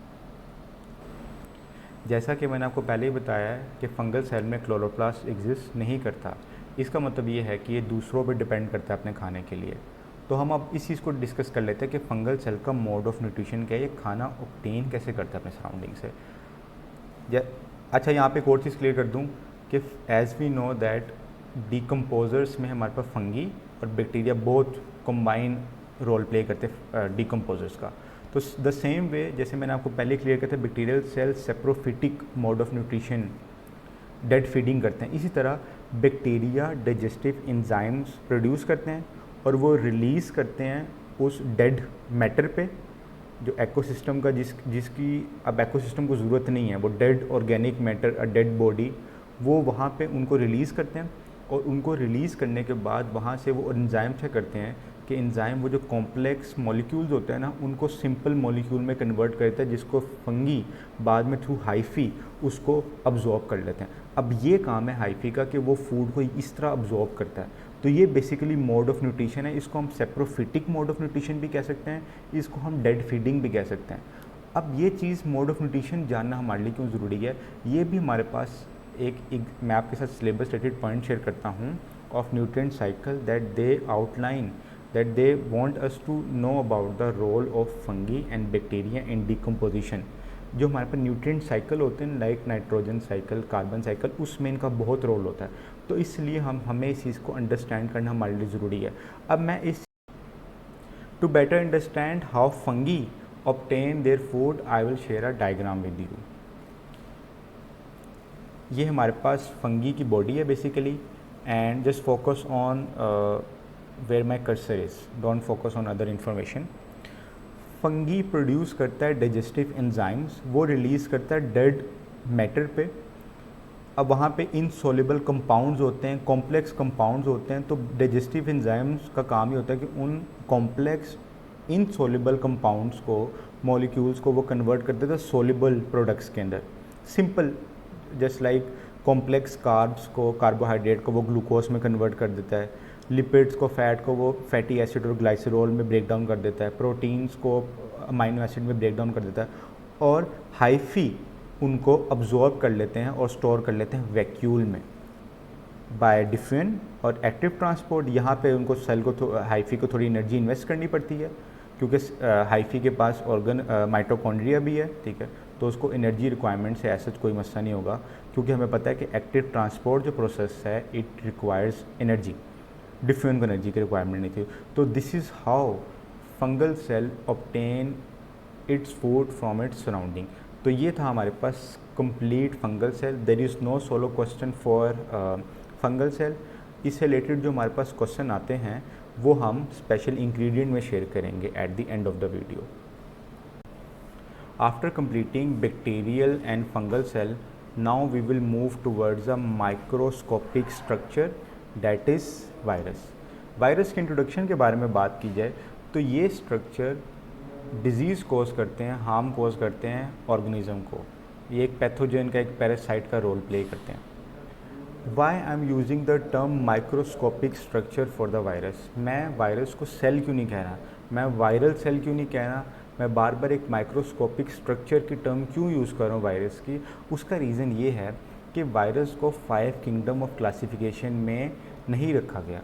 जैसा कि मैंने आपको पहले ही बताया है कि फंगल सेल में क्लोरोप्लास्ट एग्जिस्ट नहीं करता, इसका मतलब ये है कि ये दूसरों पर डिपेंड करता है अपने खाने के लिए। तो हम अब इस चीज़ को डिस्कस कर लेते हैं कि फंगल सेल का मोड ऑफ न्यूट्रिशन क्या है, ये खाना ऑब्टेन कैसे करता है अपने सराउंडिंग से। अच्छा, यहाँ पे एक और चीज़ क्लियर कर दूँ कि as we know that decomposers में हमारे पास फंगी और bacteria both combine role play करते हैं डिकम्पोजर्स का। तो द सेम वे जैसे मैंने आपको पहले क्लियर किया था, bacterial cell saprophytic mode of nutrition dead feeding करते हैं, इसी तरह बैक्टीरिया डाइजेस्टिव एंजाइम्स प्रोड्यूस करते हैं और वो रिलीज़ करते हैं उस डेड मैटर पे जो इकोसिस्टम का जिसकी अब इकोसिस्टम को ज़रूरत नहीं है, वो dead organic matter, a dead body, वो वहाँ पे उनको रिलीज़ करते हैं। और उनको रिलीज़ करने के बाद वहाँ से वो एंजाइम क्या करते हैं कि एंजाइम वो जो कॉम्प्लेक्स मॉलिक्यूल्स होते हैं ना उनको सिंपल मॉलिक्यूल में कन्वर्ट करता है, जिसको फंगी बाद में थ्रू हाइफी उसको अब्जॉर्ब कर लेते हैं। अब ये काम है हाइफी का कि वो फूड को इस तरह अब्जॉर्ब करता है। तो ये बेसिकली मोड ऑफ न्यूट्रिशन है, इसको हम सेप्रोफिटिक मोड ऑफ न्यूट्रिशन भी कह सकते हैं, इसको हम डेड फीडिंग भी कह सकते हैं। अब ये चीज़ मोड ऑफ न्यूट्रिशन जानना हमारे लिए क्यों ज़रूरी है, ये भी हमारे पास एक मैं आपके साथ सिलेबस रिलेटेड पॉइंट शेयर करता हूँ of nutrient cycle that they outline that they want us to know about the role of fungi and bacteria in decomposition। जो हमारे पास न्यूट्रिएंट साइकिल होते हैं like nitrogen cycle, carbon cycle, उसमें इनका बहुत role होता है। तो इसलिए हमें इस चीज़ को अंडरस्टैंड करना हमारे लिए ज़रूरी है। अब मैं इस to better understand how fungi obtain their food I will share a diagram with you. ये हमारे पास फंगी की बॉडी है basically, and just focus on where my cursor is, don't focus on other information। Fungi produce करता है digestive enzymes, वो release करता है डेड मैटर पे। अब वहाँ पे इनसॉल्युबल कंपाउंड्स होते हैं, कॉम्प्लेक्स कंपाउंड्स होते हैं। तो डाइजेस्टिव एंजाइम्स का काम ये होता है कि उन कॉम्प्लेक्स इनसॉल्युबल कंपाउंड्स को, मॉलिक्यूल्स को वो कन्वर्ट कर देता है सॉल्युबल प्रोडक्ट्स के अंदर। Simple just like complex carbs को, कार्बोहाइड्रेट को वो ग्लूकोज में कन्वर्ट कर देता है, लिपिड्स को, फैट को वो फैटी एसिड और ग्लाइसरॉल में ब्रेक डाउन कर देता है, प्रोटीन्स को अमाइनो एसिड में ब्रेक डाउन कर देता है, और हाइफी उनको अब्जॉर्ब कर लेते हैं और स्टोर कर लेते हैं वैक्यूल में बाय डिफ्यूजन और एक्टिव ट्रांसपोर्ट। यहाँ पे उनको सेल को हाइफी को थोड़ी एनर्जी इन्वेस्ट करनी पड़ती है क्योंकि हाइफी के पास ऑर्गन माइटोकॉन्ड्रिया भी है, ठीक है, तो उसको एनर्जी रिक्वायरमेंट से ऐसा कोई मसला नहीं होगा क्योंकि हमें पता है कि एक्टिव ट्रांसपोर्ट जो प्रोसेस है इट रिक्वायर्स एनर्जी, डिफ्यूजन को एनर्जी की रिक्वायरमेंट नहीं थी। तो this is how fungal cell obtain its food from its surrounding. तो ये था हमारे पास complete fungal cell. There is no solved question for fungal cell. इससे रिलेटेड जो हमारे पास क्वेश्चन आते हैं वो हम स्पेशल इंग्रेडिएंट में शेयर करेंगे at the end of the video. After completing bacterial and fungal cell, now we will move towards a microscopic structure that is virus. Virus के इंट्रोडक्शन के बारे में बात की जाए तो ये स्ट्रक्चर डिजीज़ कोज करते हैं, हार्म कोज करते हैं ऑर्गेनिज्म को। ये एक पैथोजन का, एक पैरासाइट का रोल प्ले करते हैं। Why I am using the term microscopic structure for the virus. मैं वायरस को सेल क्यों नहीं कह रहा, मैं वायरल सेल क्यों नहीं कह रहा, मैं बार बार एक माइक्रोस्कोपिक स्ट्रक्चर की टर्म क्यों यूज़ कर रहा हूँ वायरस की? उसका रीज़न ये है कि वायरस को 5 किंगडम ऑफ क्लासिफिकेशन में नहीं रखा गया,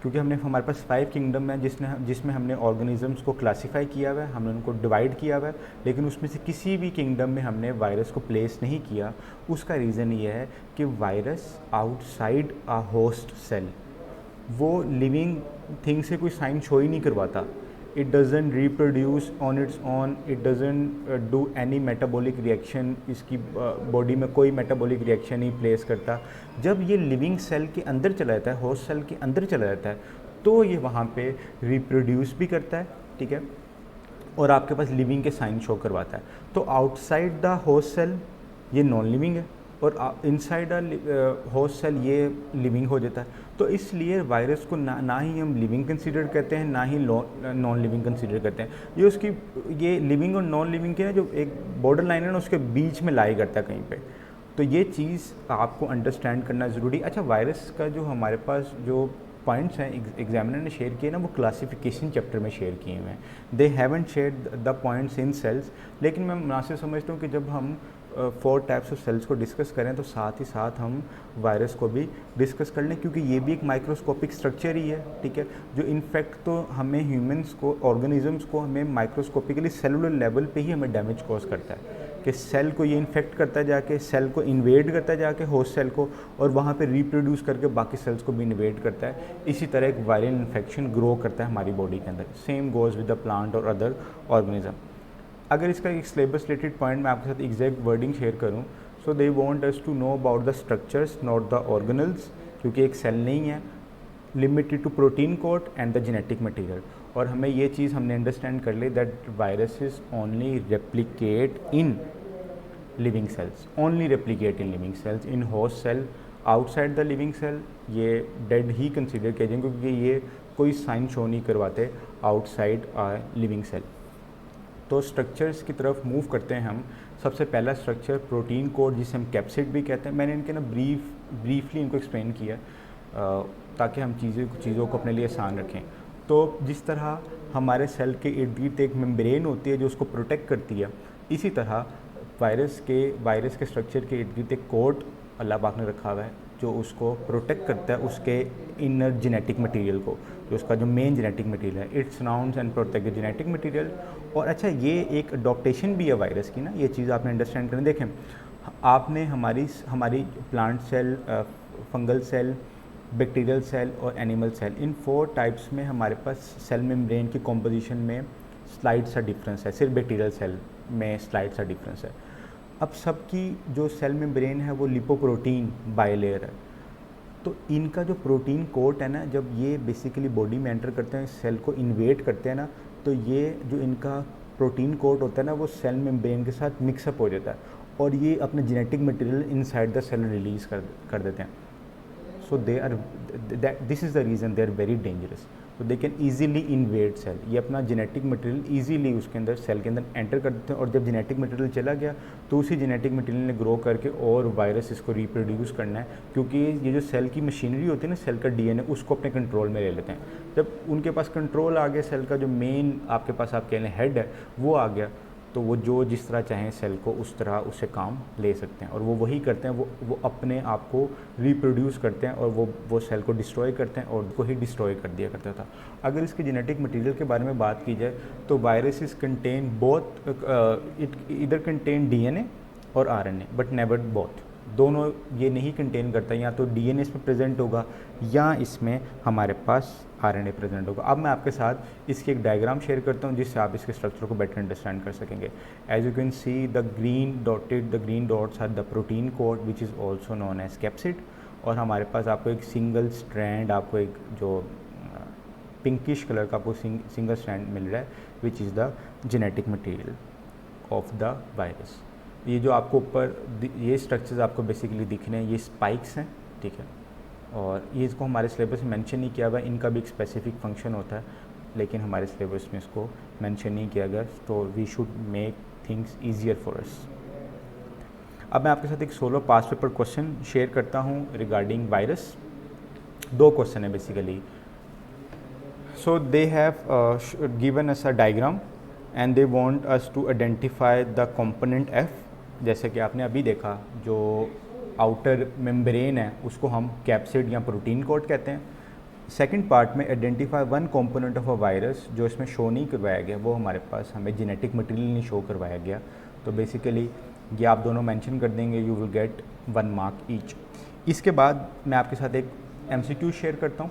क्योंकि हमारे पास 5 किंगडम है जिसमें हमने ऑर्गेनिजम्स को क्लासीफाई किया हुआ है, हमने उनको डिवाइड किया हुआ है, लेकिन उसमें से किसी भी किंगडम में हमने वायरस को प्लेस नहीं किया। उसका रीज़न ये है कि वायरस आउटसाइड आ होस्ट सेल, वो लिविंग थिंग से कोई साइन शो ही नहीं करवाता। It doesn't reproduce on it's on, it doesn't do any metabolic reaction, इसकी बॉडी में कोई मेटाबॉलिक रिएक्शन नहीं प्लेस करता। जब ये लिविंग सेल के अंदर चला जाता है, होस्ट सेल के अंदर चला जाता है, तो ये वहाँ पे रिप्रोड्यूस भी करता है, ठीक है, और आपके पास लिविंग के साइन शो करवाता है। तो आउटसाइड द होस्ट सेल ये नॉन लिविंग है, और इनसाइड होस्ट सेल ये लिविंग हो जाता है। तो इसलिए वायरस को ना ही हम लिविंग कंसीडर करते हैं, ना ही नॉन लिविंग कंसीडर करते हैं। ये लिविंग और नॉन लिविंग के ना जो एक बॉर्डर लाइन है ना, उसके बीच में लाई करता है कहीं पे। तो ये चीज़ आपको अंडरस्टैंड करना ज़रूरी। अच्छा, वायरस का जो हमारे पास जो पॉइंट्स हैं एग्जामिनर ने शेयर किए ना, वो क्लासिफिकेशन चैप्टर में शेयर किए हुए हैं। They haven't share the points in cells, लेकिन मैं मुनासिब समझता हूँ कि जब हम 4 टाइप्स ऑफ सेल्स को डिस्कस करें तो साथ ही साथ हम वायरस को भी डिस्कस कर लें, क्योंकि ये भी एक माइक्रोस्कोपिक स्ट्रक्चर ही है, ठीक है, जो इनफैक्ट तो हमें ह्यूमंस को, ऑर्गेनिजम्स को हमें माइक्रोस्कोपिकली सेलुलर लेवल पे ही हमें डैमेज कॉज करता है, कि सेल को ये इन्फेक्ट करता है जाके, सेल को इन्वेड करता है जाके होस्ट सेल को, और वहाँ पे रिप्रोड्यूस करके बाकी सेल्स को भी इन्वेड करता है। इसी तरह एक वायरल इन्फेक्शन ग्रो करता है हमारी बॉडी के अंदर। Same goes with the plant और अदर ऑर्गेनिज्म। अगर इसका एक सिलेबस रिलेटेड पॉइंट मैं आपके साथ एग्जैक्ट वर्डिंग शेयर करूँ, so they want us to know about the structures not the organelles, क्योंकि एक सेल नहीं है, limited to protein code and the genetic material. और हमें ये चीज़ हमने अंडरस्टैंड कर ली that viruses only replicate in living cells, only replicate in living cells. In host cell outside the living cell ये डेड ही कंसिडर किए जाएंगे, क्योंकि ये कोई साइन शो नहीं करवाते आउटसाइड लिविंग सेल। तो स्ट्रक्चर्स की तरफ मूव करते हैं हम। सबसे पहला स्ट्रक्चर प्रोटीन कोड, जिसे हम कैप्सिड भी कहते हैं। मैंने इनके ना ब्रीफली इनको एक्सप्लेन किया ताकि हम चीज़ों को अपने लिए आसान रखें। तो जिस तरह हमारे सेल के इर्द गिर्द एक मेम्ब्रेन होती है जो उसको प्रोटेक्ट करती है, इसी तरह वायरस के स्ट्रक्चर के इर्द गिर्द एक कोड अल्लाह पाक ने रखा हुआ है जो उसको प्रोटेक्ट करता है उसके इनर जेनेटिक मटेरियल को, जो उसका जो मेन जेनेटिक मटेरियल है। It surrounds and protect the genetic material. और अच्छा, ये एक अडॉप्टेशन भी है वायरस की ना, ये चीज़ आपने अंडरस्टैंड करनी। देखें, आपने हमारी plant cell, fungal cell, bacterial cell और एनिमल सेल, इन 4 टाइप्स में हमारे पास सेल मेम्ब्रेन की कॉम्पोजिशन में स्लाइड सा डिफरेंस है। सिर्फ बैक्टीरियल सेल में स्लाइड सा डिफरेंस है। अब सबकी जो सेल मेम्ब्रेन है वो लिपोप्रोटीन बाइलेयर है। तो इनका जो प्रोटीन कोट है ना, जब ये बेसिकली बॉडी में एंटर करते हैं, सेल को इन्वेड करते हैं ना, तो ये जो इनका प्रोटीन कोट होता है ना, वो सेल मेम्ब्रेन के साथ मिक्सअप हो जाता है और ये अपने genetic material inside the cell release कर देते हैं। So this is the reason they are very dangerous. तो they can easily invade cell. ये अपना जेनेटिक मटेरियल ईजीली उसके अंदर, सेल के अंदर एंटर कर देते हैं, और जब जेनेटिक मटेरियल चला गया तो उसी जेनेटिक मटेरियल ने ग्रो करके और वायरस इसको रिप्रोड्यूस करना है, क्योंकि ये जो सेल की मशीनरी होती है ना, सेल का डीएनए, उसको अपने कंट्रोल में ले लेते हैं। जब उनके पास कंट्रोल आ गया, सेल का जो मेन आपके पास आप कह लें हेड है वो आ गया, तो वो जो जिस तरह चाहें सेल को उस तरह उससे काम ले सकते हैं। और वो वही करते हैं, वो अपने आप को रिप्रोड्यूस करते हैं और वो सेल को डिस्ट्रॉय करते हैं और उनको ही डिस्ट्रॉय कर दिया करता था। अगर इसके जेनेटिक मटेरियल के बारे में बात की जाए तो वायरसेस कंटेन बोथ, इधर कंटेन डीएनए और आरएनए, बट नेवर बोथ। दोनों ये नहीं कंटेन करता, या तो डीएनए इसमें प्रेजेंट होगा या इसमें हमारे पास आरएनए प्रेजेंट होगा। अब मैं आपके साथ इसकी एक डायग्राम शेयर करता हूँ जिससे आप इसके स्ट्रक्चर को बेटर अंडरस्टैंड कर सकेंगे। As you can see the green dots are the protein coat which is also known as capsid, और हमारे पास आपको एक सिंगल स्ट्रैंड, आपको एक जो पिंकिश कलर का आपको सिंगल स्ट्रैंड मिल रहा है which is the genetic material. Of the virus. ये जो आपको ऊपर ये स्ट्रक्चर्स आपको बेसिकली दिख रहे हैं, ये स्पाइक्स हैं, ठीक है, और ये इसको हमारे सिलेबस में मेंशन नहीं किया हुआ, इनका भी एक स्पेसिफिक फंक्शन होता है, लेकिन हमारे सिलेबस में इसको मेंशन नहीं किया गया, तो we should make things easier for us. अब मैं आपके साथ एक solved past paper question share करता हूँ रिगार्डिंग वायरस। 2 क्वेश्चन है basically. So they have given us a diagram and they want us to identify the component F. जैसे कि आपने अभी देखा, जो आउटर मेम्ब्रेन है उसको हम कैप्सिड या प्रोटीन कोट कहते हैं। सेकंड पार्ट में identify one component of a virus, जो इसमें शो नहीं करवाया गया, वो हमारे पास हमें जेनेटिक मटेरियल नहीं शो करवाया गया। तो बेसिकली ये आप दोनों मेंशन कर देंगे, you will get 1 mark each. इसके बाद मैं आपके साथ एक MCQ शेयर करता हूँ।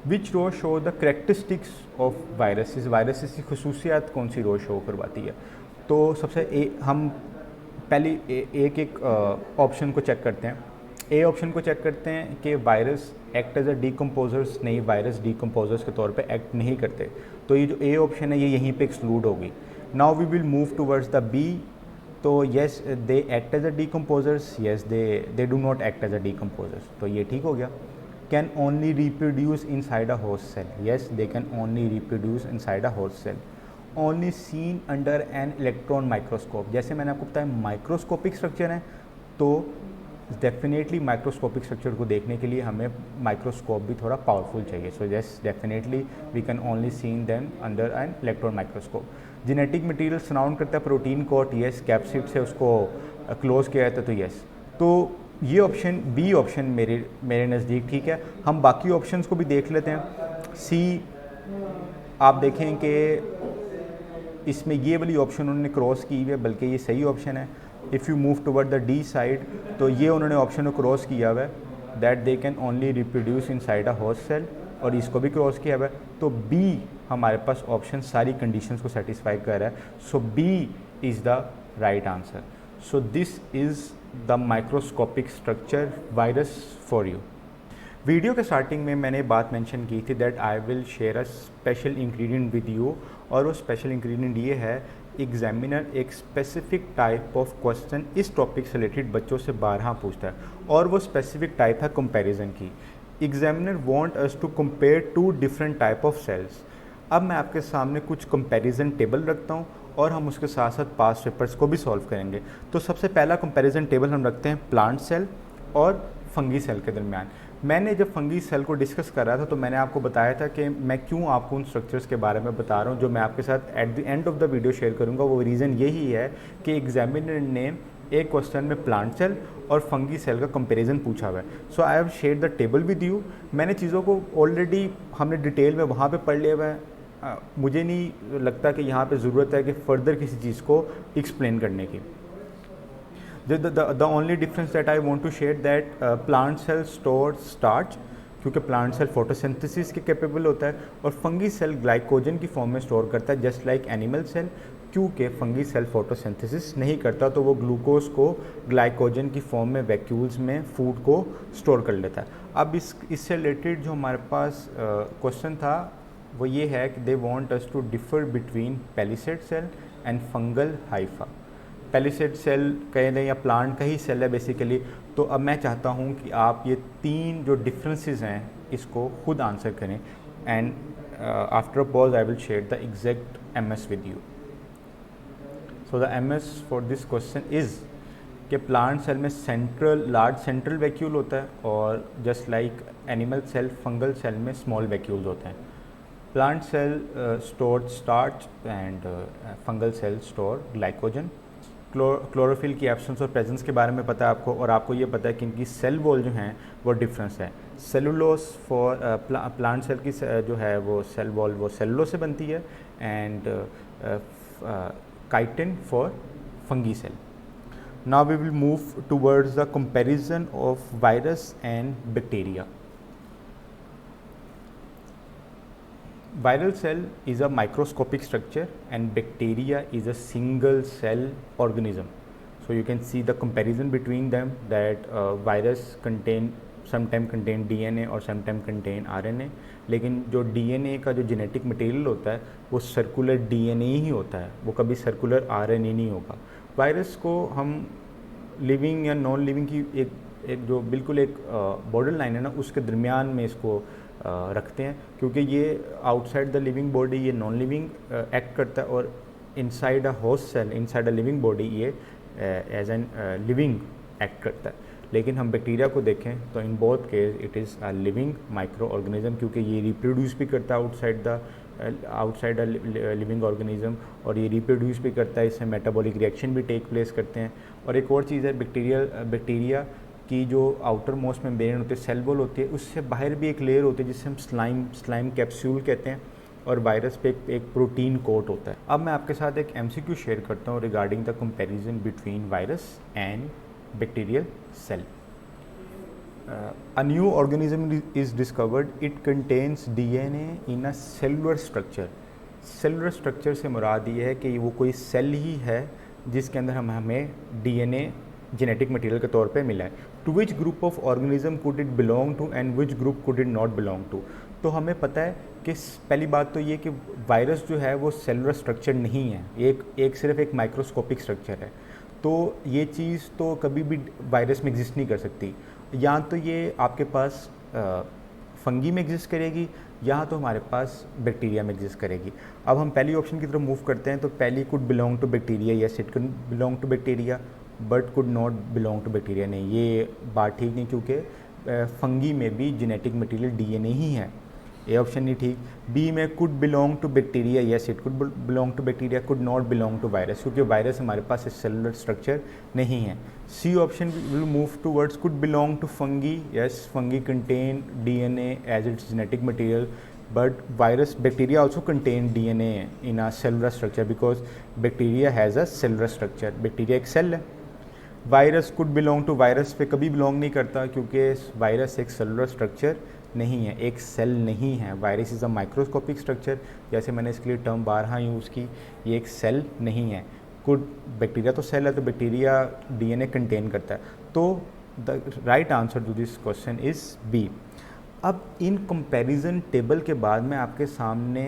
Which row show the characteristics of viruses. Viruses की खसूसियात कौन सी रो शो करवाती है? तो सबसे हम पहले एक ऑप्शन को चेक करते हैं। ए ऑप्शन को चेक करते हैं कि virus act as a decomposers. नहीं, वायरस डीकम्पोजर्स के तौर पे एक्ट नहीं करते, तो ये जो ए ऑप्शन है ये यहीं पे एक्सक्लूड होगी। Now we will move towards the B. तो yes they act as a decomposers, yes they do not act as a decomposers, तो ये ठीक हो गया। Can only reproduce inside a host cell, yes they can only reproduce inside a host cell. Only seen under an electron microscope. जैसे मैंने आपको बताया microscopic structure है, तो डेफिनेटली माइक्रोस्कोपिक स्ट्रक्चर को देखने के लिए हमें माइक्रोस्कोप भी थोड़ा पावरफुल चाहिए। So yes definitely we can only seen them under an electron microscope. Genetic material surround करता है प्रोटीन कोट, यस कैप्सिड से उसको क्लोज किया जाता है, तो यस। तो ये ऑप्शन बी ऑप्शन मेरे नज़दीक ठीक है। हम बाकी ऑप्शंस को भी देख लेते हैं। सी आप देखें कि इसमें ये वाली ऑप्शन उन्होंने क्रॉस की हुई है, बल्कि ये सही ऑप्शन है। If you move toward the D side, तो ये उन्होंने ऑप्शन को क्रॉस किया हुआ है, that they can only reproduce inside a host cell, और इसको भी क्रॉस किया हुआ है। तो बी हमारे पास ऑप्शन सारी कंडीशंस को सेटिस्फाई कर रहा है, so B is the right answer. So this is the microscopic structure virus for you. Video के स्टार्टिंग में मैंने बात मेंशन की थी that I will share a special ingredient with you, और वो स्पेशल इंग्रेडिएंट ये है, एग्जामिनर एक स्पेसिफिक टाइप ऑफ क्वेश्चन इस टॉपिक से रिलेटेड बच्चों से 12 पूछता है, और वो स्पेसिफिक टाइप है कंपैरिजन की। Examiner want us to compare 2 different type of cells. अब मैं आपके सामने कुछ कंपैरिजन टेबल रखता हूँ, और हम उसके साथ साथ पास पेपर्स को भी सॉल्व करेंगे। तो सबसे पहला कंपैरिजन टेबल हम रखते हैं प्लांट सेल और फंगी सेल के दरमियान। मैंने जब फंगी सेल को डिस्कस कर रहा था, तो मैंने आपको बताया था कि मैं क्यों आपको उन स्ट्रक्चर्स के बारे में बता रहा हूँ, जो मैं आपके साथ eight the end of the video share करूँगा। वो रीज़न यही है कि एग्जामिनर ने एक क्वेश्चन में प्लांट सेल और फंगी सेल का कंपैरिजन पूछा हुआ है। So I have share the table with you. मैंने चीज़ों को ऑलरेडी हमने डिटेल में वहाँ पे पढ़ लिया हुआ है। मुझे नहीं लगता कि यहाँ पे ज़रूरत है कि फर्दर किसी चीज़ को एक्सप्लेन करने की। The only difference that I want to share that plant cell stores starch, क्योंकि प्लांट सेल फोटोसिंथेसिस के कैपेबल होता है, और फंगी सेल ग्लाइकोजन की फॉर्म में स्टोर करता है, जस्ट लाइक एनिमल सेल। क्योंकि फंगी सेल फोटोसिंथेसिस नहीं करता, तो वो ग्लूकोज को ग्लाइकोजन की फॉर्म में वैक्यूल्स में फूड को स्टोर कर लेता है। अब इससे रिलेटेड जो हमारे पास क्वेश्चन था वो ये है कि they want us to differ between palisade cell and fungal hypha. Palisade cell कह दें या प्लांट का ही सेल है बेसिकली। तो अब मैं चाहता हूँ कि आप ये 3 जो डिफरेंसेस हैं इसको खुद आंसर करें, and after pause I will share the exact MS with you. So the MS for this question is कि प्लांट सेल में लार्ज सेंट्रल वैक्यूल होता है, और just like animal cell fungal cell में स्मॉल वैक्यूल्स होते हैं। Plant cell store starch and fungal cell store glycogen. Chlorophyll की absence और प्रेजेंस के बारे में पता है आपको, और आपको ये पता है कि इनकी सेल वॉल जो हैं वो डिफरेंस है। सेलुलोस फॉर प्लांट सेल की जो है वो सेल वॉल वो सेलुलोस से बनती है, and chitin for fungi cell. Now we will move towards the comparison of virus and bacteria. Viral cell is a microscopic structure and bacteria is a single cell organism. So you can see the comparison between them, that virus contain some time contain DNA और some time contain RNA, लेकिन जो DNA का जो genetic material होता है वो circular DNA ही होता है, वो कभी सर्कुलर आरएनए नहीं होगा। वायरस को हम लिविंग या नॉन लिविंग की एक जो बिल्कुल एक बॉर्डर लाइन है ना, उसके दरमियान में इसको रखते हैं, क्योंकि ये आउटसाइड द लिविंग बॉडी ये नॉन लिविंग एक्ट करता है, और inside a host cell inside a living body ये एज एन लिविंग एक्ट करता है। लेकिन हम बैक्टीरिया को देखें तो in both case it is a living micro organism, क्योंकि ये रिप्रोड्यूस भी करता है आउटसाइड अ लिविंग ऑर्गेनिज्म, और ये रिप्रोड्यूस भी करता है, इससे मेटाबॉलिक रिएक्शन भी टेक प्लेस करते हैं। और एक और चीज़ है, बैक्टीरिया की जो आउटर मोस्ट मेम्ब्रेन होती है, सेल वॉल होती है, उससे बाहर भी एक लेयर होती है जिसे हम स्लाइम कैप्सूल कहते हैं, और वायरस पे एक प्रोटीन कोट होता है। अब मैं आपके साथ एक एमसीक्यू शेयर करता हूँ regarding the comparison between virus and bacterial cell. A new organism is discovered. It contains DNA in a cellular structure. Cellular structure से मुराद ये है कि वो कोई सेल ही है जिसके अंदर हमें डीएनए जेनेटिक मटेरियल के तौर पे मिला है। To which group of organism could it belong to and which group could it not belong to. तो हमें पता है कि पहली बात तो ये कि वायरस जो है वो सेलुलर स्ट्रक्चर नहीं है, एक सिर्फ एक माइक्रोस्कोपिक स्ट्रक्चर है। तो ये चीज़ तो कभी भी वायरस में एग्जिस्ट नहीं कर सकती, या तो ये आपके पास फंगी में एग्जिस्ट करेगी, या तो हमारे पास बैक्टीरिया में एग्जिस्ट करेगी। अब हम पहली ऑप्शन की तरफ मूव करते हैं, तो पहली could belong to bacteria, yes it could belong to bacteria but could not belong to bacteria. नहीं, ये बात ठीक नहीं, क्योंकि फंगी में भी जेनेटिक मटेरियल डीएनए ही है। ए ऑप्शन नहीं ठीक। बी में could belong to bacteria, yes it could belong to bacteria, could not belong to virus, क्योंकि वायरस हमारे पास एक सेलुलर स्ट्रक्चर नहीं है। C option will move towards could belong to fungi, yes fungi contain DNA as its genetic material, but bacteria also contain DNA in a cellular structure because bacteria has a cellular structure. bacteria एक cell है। Virus could belong to, virus पे कभी belong नहीं करता, क्योंकि virus एक cellular structure नहीं है, एक सेल नहीं है। Virus is a microscopic structure, जैसे मैंने इसके लिए टर्म बारहा यूज़ की, ये एक सेल नहीं है। कुड बैक्टीरिया तो सेल है, तो बैक्टीरिया डीएनए कंटेन करता है। तो the right answer to this question is B. अब इन कंपैरिजन टेबल के बाद मैं आपके सामने,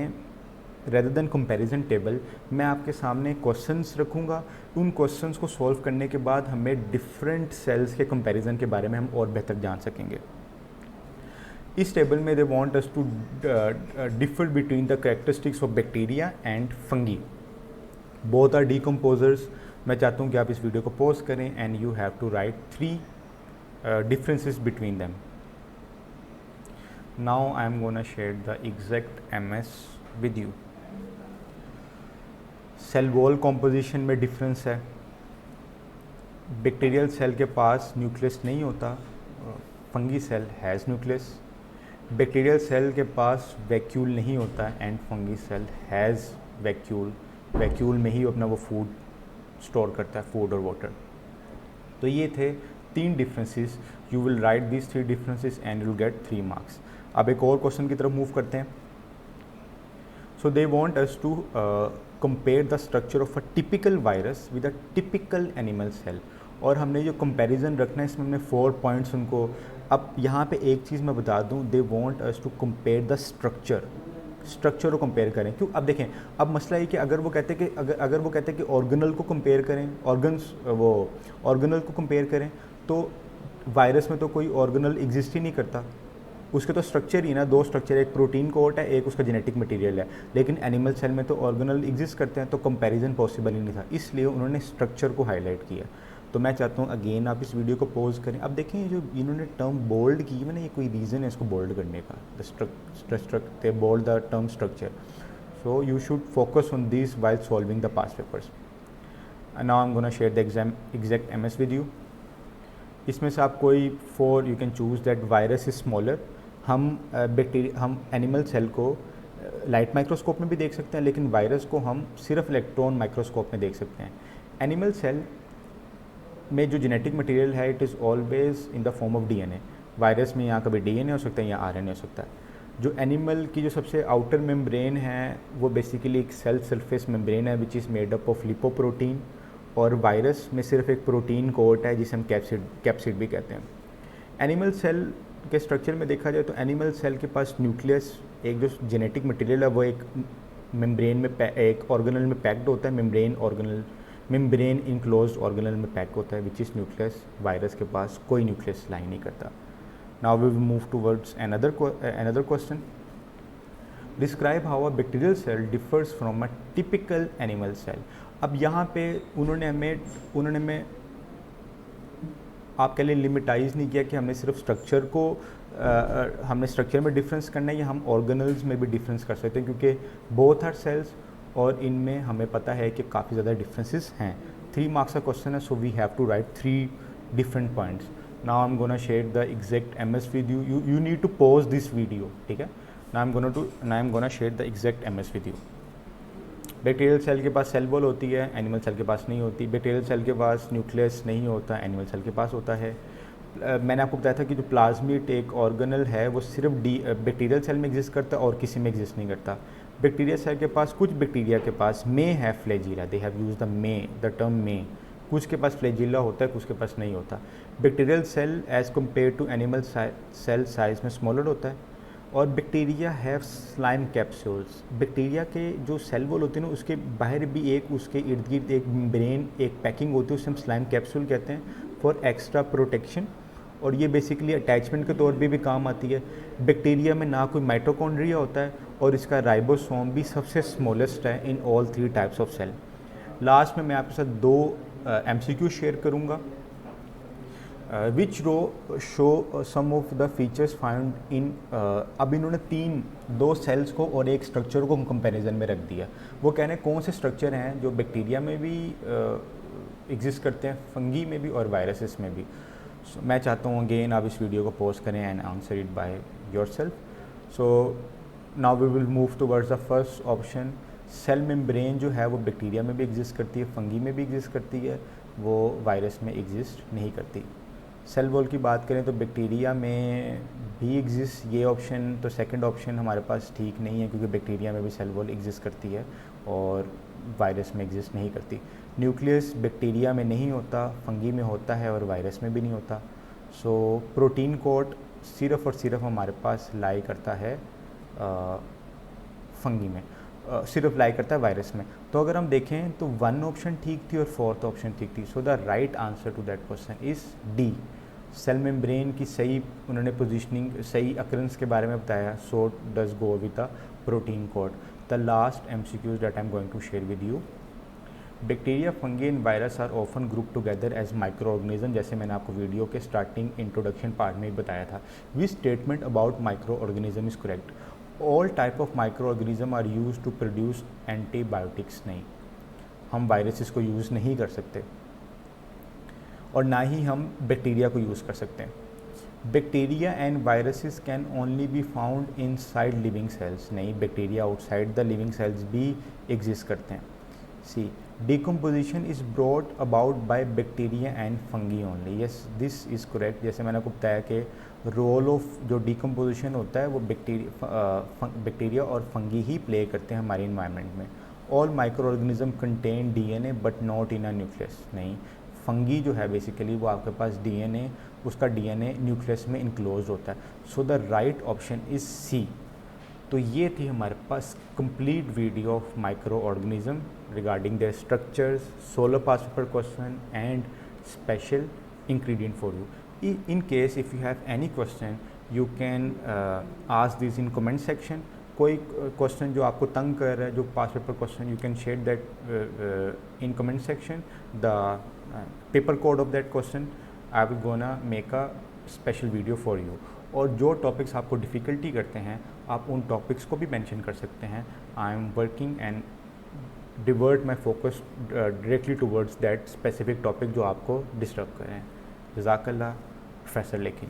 रेदर देन कंपैरिजन टेबल, मैं आपके सामने क्वेश्चंस रखूँगा। उन क्वेश्चंस को सॉल्व करने के बाद हमें डिफरेंट सेल्स के कंपैरिजन के बारे में हम और बेहतर जान सकेंगे। इस टेबल में they want us to differ between the characteristics of bacteria and fungi, both are decomposers. मैं चाहता हूँ कि आप इस वीडियो को पॉज करें and you have to write 3 differences between them. Now I am gonna share the exact MS with you. Cell wall composition में difference है। बैक्टीरियल सेल के पास न्यूक्लियस नहीं होता, fungi cell has nucleus. Bacterial cell के पास vacuole नहीं होता and fungi cell has vacuole. Vacuole में ही अपना वो फूड स्टोर करता है, फूड और वाटर। तो ये थे 3 differences. You will write this 3 differences and you will get 3 marks. अब एक और क्वेश्चन की तरफ मूव करते हैं। So they want us to compare the structure of a typical virus with a typical animal cell, और हमने जो कंपैरिजन रखना है इसमें हमने 4 पॉइंट्स उनको। अब यहाँ पे एक चीज़ मैं बता दूँ, they want us to compare the structure को कंपेयर करें। क्यों? अब देखें, अब मसला ये कि अगर वो कहते हैं कि अगर वो कहते हैं कि ऑर्गेनल को कंपेयर करें, ऑर्गेनल को कंपेयर करें, तो वायरस में तो कोई ऑर्गेनल एग्जिस्ट ही नहीं करता, उसके तो स्ट्रक्चर ही ना 2 स्ट्रक्चर, एक प्रोटीन कोट है, एक उसका जेनेटिक मटेरियल है। लेकिन एनिमल सेल में तो ऑर्गेनल एग्जिस्ट करते हैं, तो कंपैरिजन पॉसिबल ही नहीं था, इसलिए उन्होंने स्ट्रक्चर को हाईलाइट किया। तो मैं चाहता हूँ अगेन आप इस वीडियो को पॉज करें। अब देखें, ये जो इन्होंने टर्म बोल्ड की है ना, ये कोई रीज़न है इसको बोल्ड करने का, they bold the term structure. So you should focus on this while solving the past papers. Now I am gonna share the exact MS with you. इसमें से आप कोई 4 you can choose that virus is smaller. हम animal cell को light microscope में भी देख सकते हैं, लेकिन वायरस को हम सिर्फ इलेक्ट्रॉन माइक्रोस्कोप में देख सकते हैं। एनिमल सेल में जो जेनेटिक मटेरियल है it is always in the form of DNA. Virus में यहाँ कभी डीएनए हो सकता है या आरएनए हो सकता है। जो एनिमल की जो सबसे आउटर मेम्ब्रेन है वो बेसिकली एक सेल सरफेस मेम्ब्रेन है which is made up of lipoprotein, और वायरस में सिर्फ एक प्रोटीन कोट है जिसे हम कैप्सिड भी कहते हैं। एनिमल सेल के स्ट्रक्चर में देखा जाए तो एनिमल सेल के पास न्यूक्लियस, एक जो जेनेटिक मटेरियल है वो एक मेम्ब्रेन में एक ऑर्गेनल में पैक्ड होता है, मेम्ब्रेन इनक्लोज्ड ऑर्गेनल में पैक होता है विच इज़ न्यूक्लियस। वायरस के पास कोई न्यूक्लियस लाई नहीं करता। Now we will move towards another question. Describe how a bacterial cell differs from a typical animal cell. अब यहाँ पे उन्होंने हमें आपके लिए लिमिटाइज नहीं किया कि हमने सिर्फ स्ट्रक्चर को हमने स्ट्रक्चर में डिफरेंस करना है या हम ऑर्गेनल्स में भी डिफरेंस कर सकते हैं, क्योंकि बोथ आर सेल्स और इनमें हमें पता है कि काफ़ी ज़्यादा डिफरेंसेस हैं। 3 मार्क्स का क्वेश्चन है, so we have to write 3 different points. Now I am gonna share the exact MS with you need to pause this video, ठीक है। Now I am gonna share the exact MS with you. Bacterial cell के पास cell wall होती है, animal cell के पास नहीं होती। बैक्टीरियल सेल के पास न्यूक्लियस नहीं होता, एनिमल सेल के पास होता है। मैंने आपको बताया था कि जो प्लाज्मिड एक ऑर्गेनल है वो सिर्फ बैक्टीरियल सेल में एग्जिस्ट करता है और किसी में एग्जिस्ट नहीं करता। बैक्टीरिया सेल के पास, कुछ बैक्टीरिया के पास मे है flagella, they have use the term may. कुछ के पास फ्लैजिला होता है, कुछ के पास नहीं होता। Bacterial cell as compare to animal cell size में स्मॉलर होता है। और bacteria have slime capsules. Bacteria के जो सेल वॉल होते हैं ना, उसके बाहर भी एक, उसके इर्द गिर्द एक मेम्ब्रेन, एक पैकिंग होती है, उसे हम स्लाइम कैप्सूल कहते हैं फॉर एक्स्ट्रा प्रोटेक्शन। और ये बेसिकली अटैचमेंट के तौर पे भी काम आती है। बैक्टीरिया में ना कोई माइटोकॉन्ड्रिया होता है और इसका राइबोसोम भी सबसे स्मॉलेस्ट है in all 3 types of cell. Last में मैं आपके साथ 2 MCQ शेयर करूँगा। Which row show some of the features found in. अब इन्होंने 2 सेल्स को और एक स्ट्रक्चर को कंपैरिजन में रख दिया। वो कह रहे हैं कौन से स्ट्रक्चर हैं जो बैक्टीरिया में भी एग्जिस्ट करते हैं, फंगी में भी और वायरसेस में भी। So, मैं चाहता हूँ अगेन आप इस वीडियो को पॉज करें and answer it by yourself. So now we will move towards the first option. Cell membrane जो है वो बैक्टीरिया में भी एग्जिस्ट करती है, फंगी में भी एग्जिस्ट करती है, वो वायरस में एग्जिस्ट नहीं करती। सेल वॉल की बात करें तो बैक्टीरिया में भी एग्जिस्ट, ये ऑप्शन तो सेकंड ऑप्शन हमारे पास ठीक नहीं है, क्योंकि बैक्टीरिया में भी सेल वॉल एग्जिस्ट करती है और वायरस में एग्जिस्ट नहीं करती। न्यूक्लियस बैक्टीरिया में नहीं होता, फंगी में होता है और वायरस में भी नहीं होता। सो प्रोटीन कोड सिर्फ और सिर्फ हमारे पास लाई करता है फंगी में, सिर्फ लाई करता है वायरस में। तो अगर हम देखें तो 1 ऑप्शन ठीक थी और 4th ऑप्शन ठीक थी। So the right answer to that question is D। Cell membrane की सही उन्होंने पोजीशनिंग, सही अकरेंस के बारे में बताया। So does go with the protein coat. The last MCQs that I am going to share with you. Bacteria, fungi and virus are often group together as micro organism. जैसे मैंने आपको video के starting introduction part में बताया था। Which statement about micro organism is correct? All type of micro organism are use to produce antibiotics. नहीं, हम viruses को यूज़ नहीं कर सकते और ना ही हम बैक्टीरिया को यूज़ कर सकते हैं। Bacteria and viruses can only be found inside living cells. नहीं, bacteria outside the living cells भी एग्जिस्ट करते हैं। C decomposition is brought about by bacteria and fungi only. Yes, this is correct. जैसे मैंने आपको बताया कि role of जो डिकम्पोजिशन होता है वो बैक्टीरिया और फंगी ही प्ले करते हैं हमारे इन्वायरमेंट में। All micro organism contain DNA but not in a nucleus. नहीं, फंगी जो है बेसिकली वो आपके पास DNA, उसका DNA न्यूक्लियस में इनक्लोज होता है। So the right option is C। तो ये थी हमारे पास complete video of micro organism regarding their structures, solved past paper question and special ingredient for you. In case if you have any question you can ask this in comment section. कोई question जो आपको तंग कर रहा है, जो past paper question, you can share that in comment section the paper code of that question. I will gonna make a special video for you. और जो टॉपिक्स आपको डिफ़िकल्टी करते हैं आप उन टॉपिक्स को भी मेंशन कर सकते हैं। I am working and divert my focus directly towards that specific topic जो आपको डिस्टर्ब करें। जज़ाकल्लाह, प्रोफेसर लेकिन।